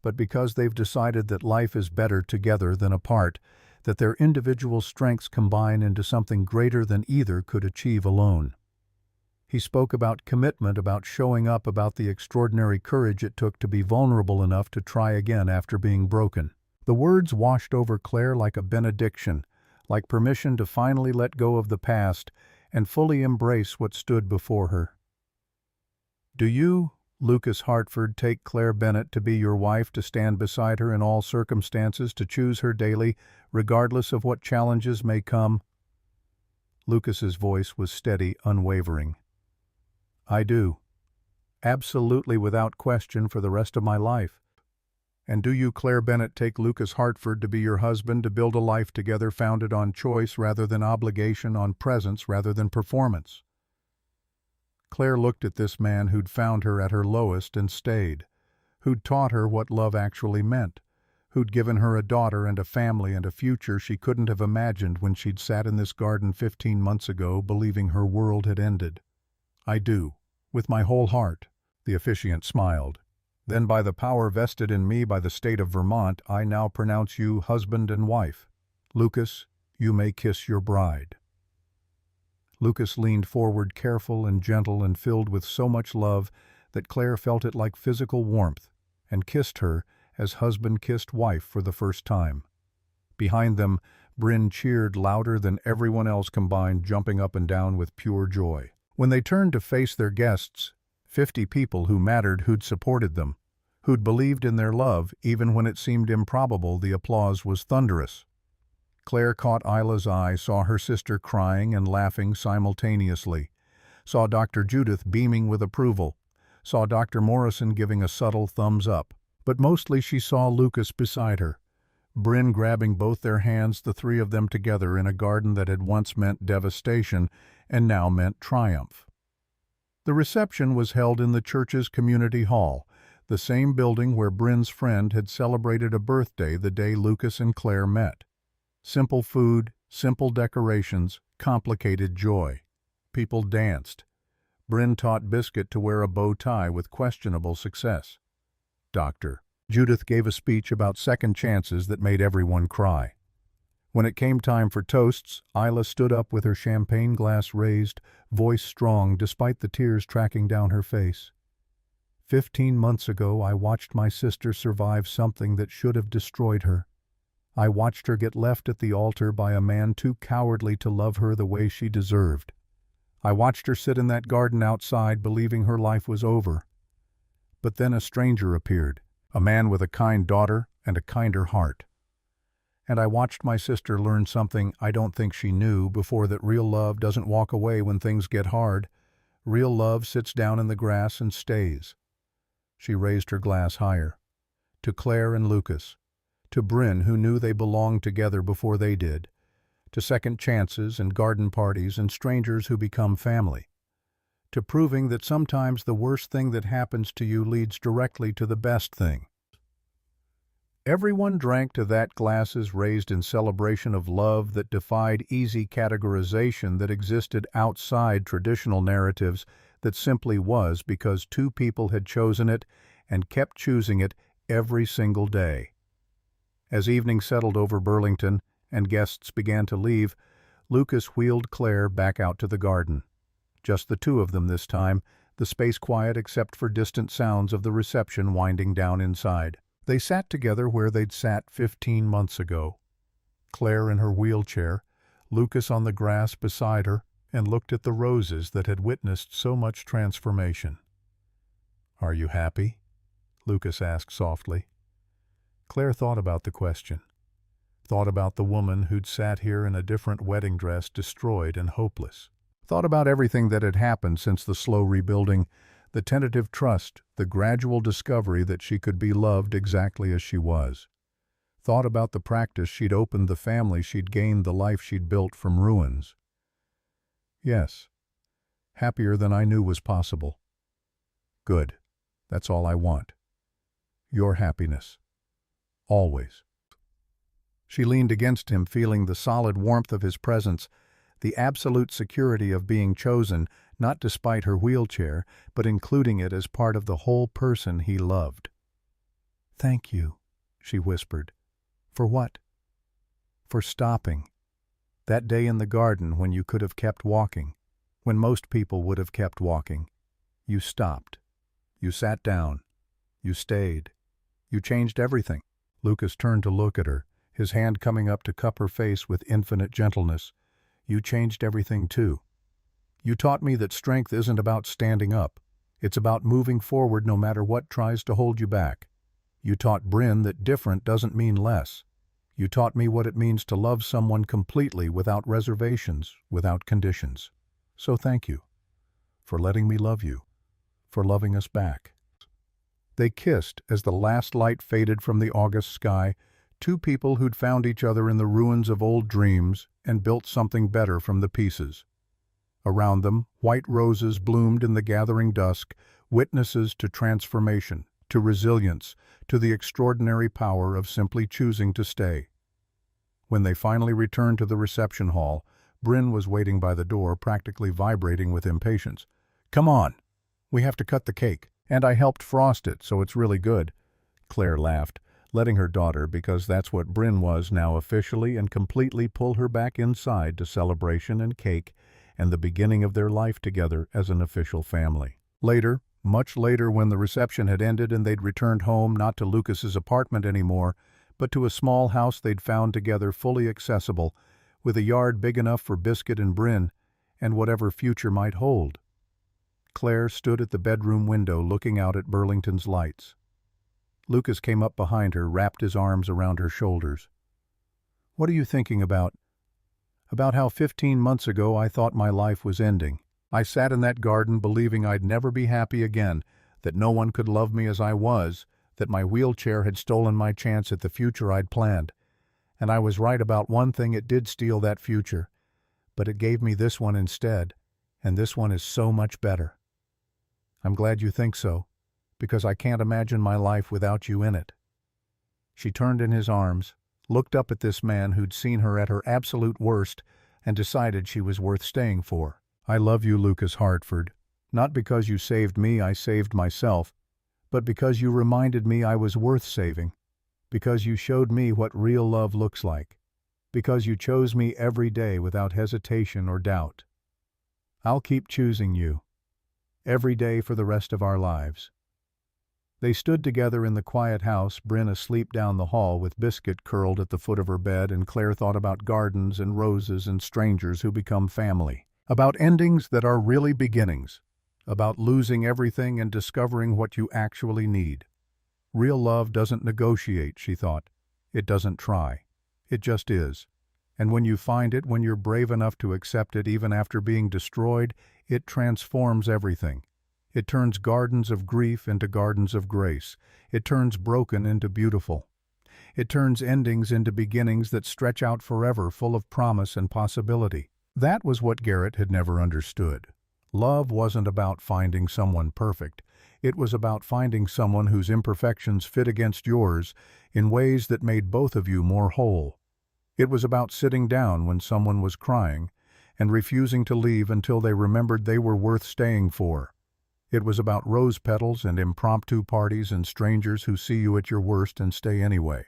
but because they've decided that life is better together than apart, that their individual strengths combine into something greater than either could achieve alone." He spoke about commitment, about showing up, about the extraordinary courage it took to be vulnerable enough to try again after being broken. The words washed over Claire like a benediction, like permission to finally let go of the past and fully embrace what stood before her. "Do you, Lucas Hartford, take Claire Bennett to be your wife, to stand beside her in all circumstances, to choose her daily, regardless of what challenges may come?" Lucas's voice was steady, unwavering. "I do. Absolutely, without question, for the rest of my life." "And do you, Claire Bennett, take Lucas Hartford to be your husband, to build a life together founded on choice rather than obligation, on presence rather than performance?" Claire looked at this man who'd found her at her lowest and stayed, who'd taught her what love actually meant, who'd given her a daughter and a family and a future she couldn't have imagined when she'd sat in this garden 15 months ago, believing her world had ended. "I do, with my whole heart," the officiant smiled. "Then by the power vested in me by the state of Vermont, I now pronounce you husband and wife. Lucas, you may kiss your bride." Lucas leaned forward, careful and gentle and filled with so much love that Claire felt it like physical warmth, and kissed her as husband kissed wife for the first time. Behind them, Bryn cheered louder than everyone else combined, jumping up and down with pure joy. When they turned to face their guests, 50 people who mattered, who'd supported them, who'd believed in their love even when it seemed improbable, the applause was thunderous. Claire caught Isla's eye, saw her sister crying and laughing simultaneously, saw Dr. Judith beaming with approval, saw Dr. Morrison giving a subtle thumbs up. But mostly she saw Lucas beside her, Bryn grabbing both their hands, the three of them together in a garden that had once meant devastation and now meant triumph. The reception was held in the church's community hall, the same building where Bryn's friend had celebrated a birthday the day Lucas and Claire met. Simple food, simple decorations, complicated joy. People danced. Bryn taught Biscuit to wear a bow tie with questionable success. Dr. Judith gave a speech about second chances that made everyone cry. When it came time for toasts, Isla stood up with her champagne glass raised, voice strong despite the tears tracking down her face. 15 months ago, I watched my sister survive something that should have destroyed her. I watched her get left at the altar by a man too cowardly to love her the way she deserved. I watched her sit in that garden outside, believing her life was over. But then a stranger appeared, a man with a kind daughter and a kinder heart. And I watched my sister learn something I don't think she knew before, that real love doesn't walk away when things get hard. Real love sits down in the grass and stays. She raised her glass higher. To Claire and Lucas. To Bryn, who knew they belonged together before they did. To second chances and garden parties and strangers who become family. To proving that sometimes the worst thing that happens to you leads directly to the best thing. Everyone drank to that, glasses raised in celebration of love that defied easy categorization, that existed outside traditional narratives, that simply was because two people had chosen it and kept choosing it every single day. As evening settled over Burlington and guests began to leave, Lucas wheeled Claire back out to the garden. Just the two of them this time, the space quiet except for distant sounds of the reception winding down inside. They sat together where they'd sat 15 months ago. Claire in her wheelchair, Lucas on the grass beside her, and looked at the roses that had witnessed so much transformation. "Are you happy?" Lucas asked softly. Claire thought about the question. Thought about the woman who'd sat here in a different wedding dress, destroyed and hopeless. Thought about everything that had happened since the slow rebuilding, the tentative trust, the gradual discovery that she could be loved exactly as she was. Thought about the practice she'd opened, the family she'd gained, the life she'd built from ruins. Yes, happier than I knew was possible. Good, that's all I want. Your happiness. Always. She leaned against him, feeling the solid warmth of his presence, the absolute security of being chosen, not despite her wheelchair, but including it as part of the whole person he loved. "Thank you," she whispered. "For what?" "For stopping. That day in the garden when you could have kept walking, when most people would have kept walking. You stopped. You sat down. You stayed. You changed everything." Lucas turned to look at her, his hand coming up to cup her face with infinite gentleness. "You changed everything too. You taught me that strength isn't about standing up. It's about moving forward no matter what tries to hold you back. You taught Bryn that different doesn't mean less. You taught me what it means to love someone completely without reservations, without conditions. So thank you for letting me love you, for loving us back." They kissed as the last light faded from the August sky, two people who'd found each other in the ruins of old dreams and built something better from the pieces. Around them, white roses bloomed in the gathering dusk, witnesses to transformation, to resilience, to the extraordinary power of simply choosing to stay. When they finally returned to the reception hall, Bryn was waiting by the door, practically vibrating with impatience. "Come on! We have to cut the cake. And I helped frost it, so it's really good." Claire laughed, letting her daughter, because that's what Bryn was now officially and completely, pull her back inside to celebration and cake and the beginning of their life together as an official family. Later, much later, when the reception had ended and they'd returned home, not to Lucas's apartment anymore, but to a small house they'd found together, fully accessible, with a yard big enough for Biscuit and Bryn, and whatever future might hold. Claire stood at the bedroom window looking out at Burlington's lights. Lucas came up behind her, wrapped his arms around her shoulders. "What are you thinking about?" "About how 15 months ago I thought my life was ending. I sat in that garden believing I'd never be happy again, that no one could love me as I was, that my wheelchair had stolen my chance at the future I'd planned. And I was right about one thing: it did steal that future. But it gave me this one instead, and this one is so much better. I'm glad you think so, because I can't imagine my life without you in it." She turned in his arms, looked up at this man who'd seen her at her absolute worst, and decided she was worth staying for. "I love you, Lucas Hartford. Not because you saved me, I saved myself, but because you reminded me I was worth saving, because you showed me what real love looks like, because you chose me every day without hesitation or doubt. I'll keep choosing you, every day for the rest of our lives." They stood together in the quiet house, Bryn asleep down the hall with Biscuit curled at the foot of her bed, and Claire thought about gardens and roses and strangers who become family, about endings that are really beginnings, about losing everything and discovering what you actually need. Real love doesn't negotiate, she thought. It doesn't try. It just is. And when you find it, when you're brave enough to accept it even after being destroyed, it transforms everything. It turns gardens of grief into gardens of grace. It turns broken into beautiful. It turns endings into beginnings that stretch out forever, full of promise and possibility. That was what Garrett had never understood. Love wasn't about finding someone perfect. It was about finding someone whose imperfections fit against yours in ways that made both of you more whole. It was about sitting down when someone was crying and refusing to leave until they remembered they were worth staying for. It was about rose petals and impromptu parties and strangers who see you at your worst and stay anyway.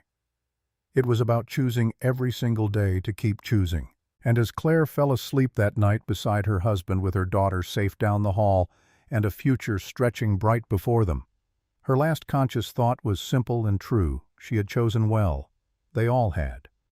It was about choosing every single day to keep choosing. And as Claire fell asleep that night beside her husband with her daughter safe down the hall and a future stretching bright before them, her last conscious thought was simple and true. She had chosen well. They all had.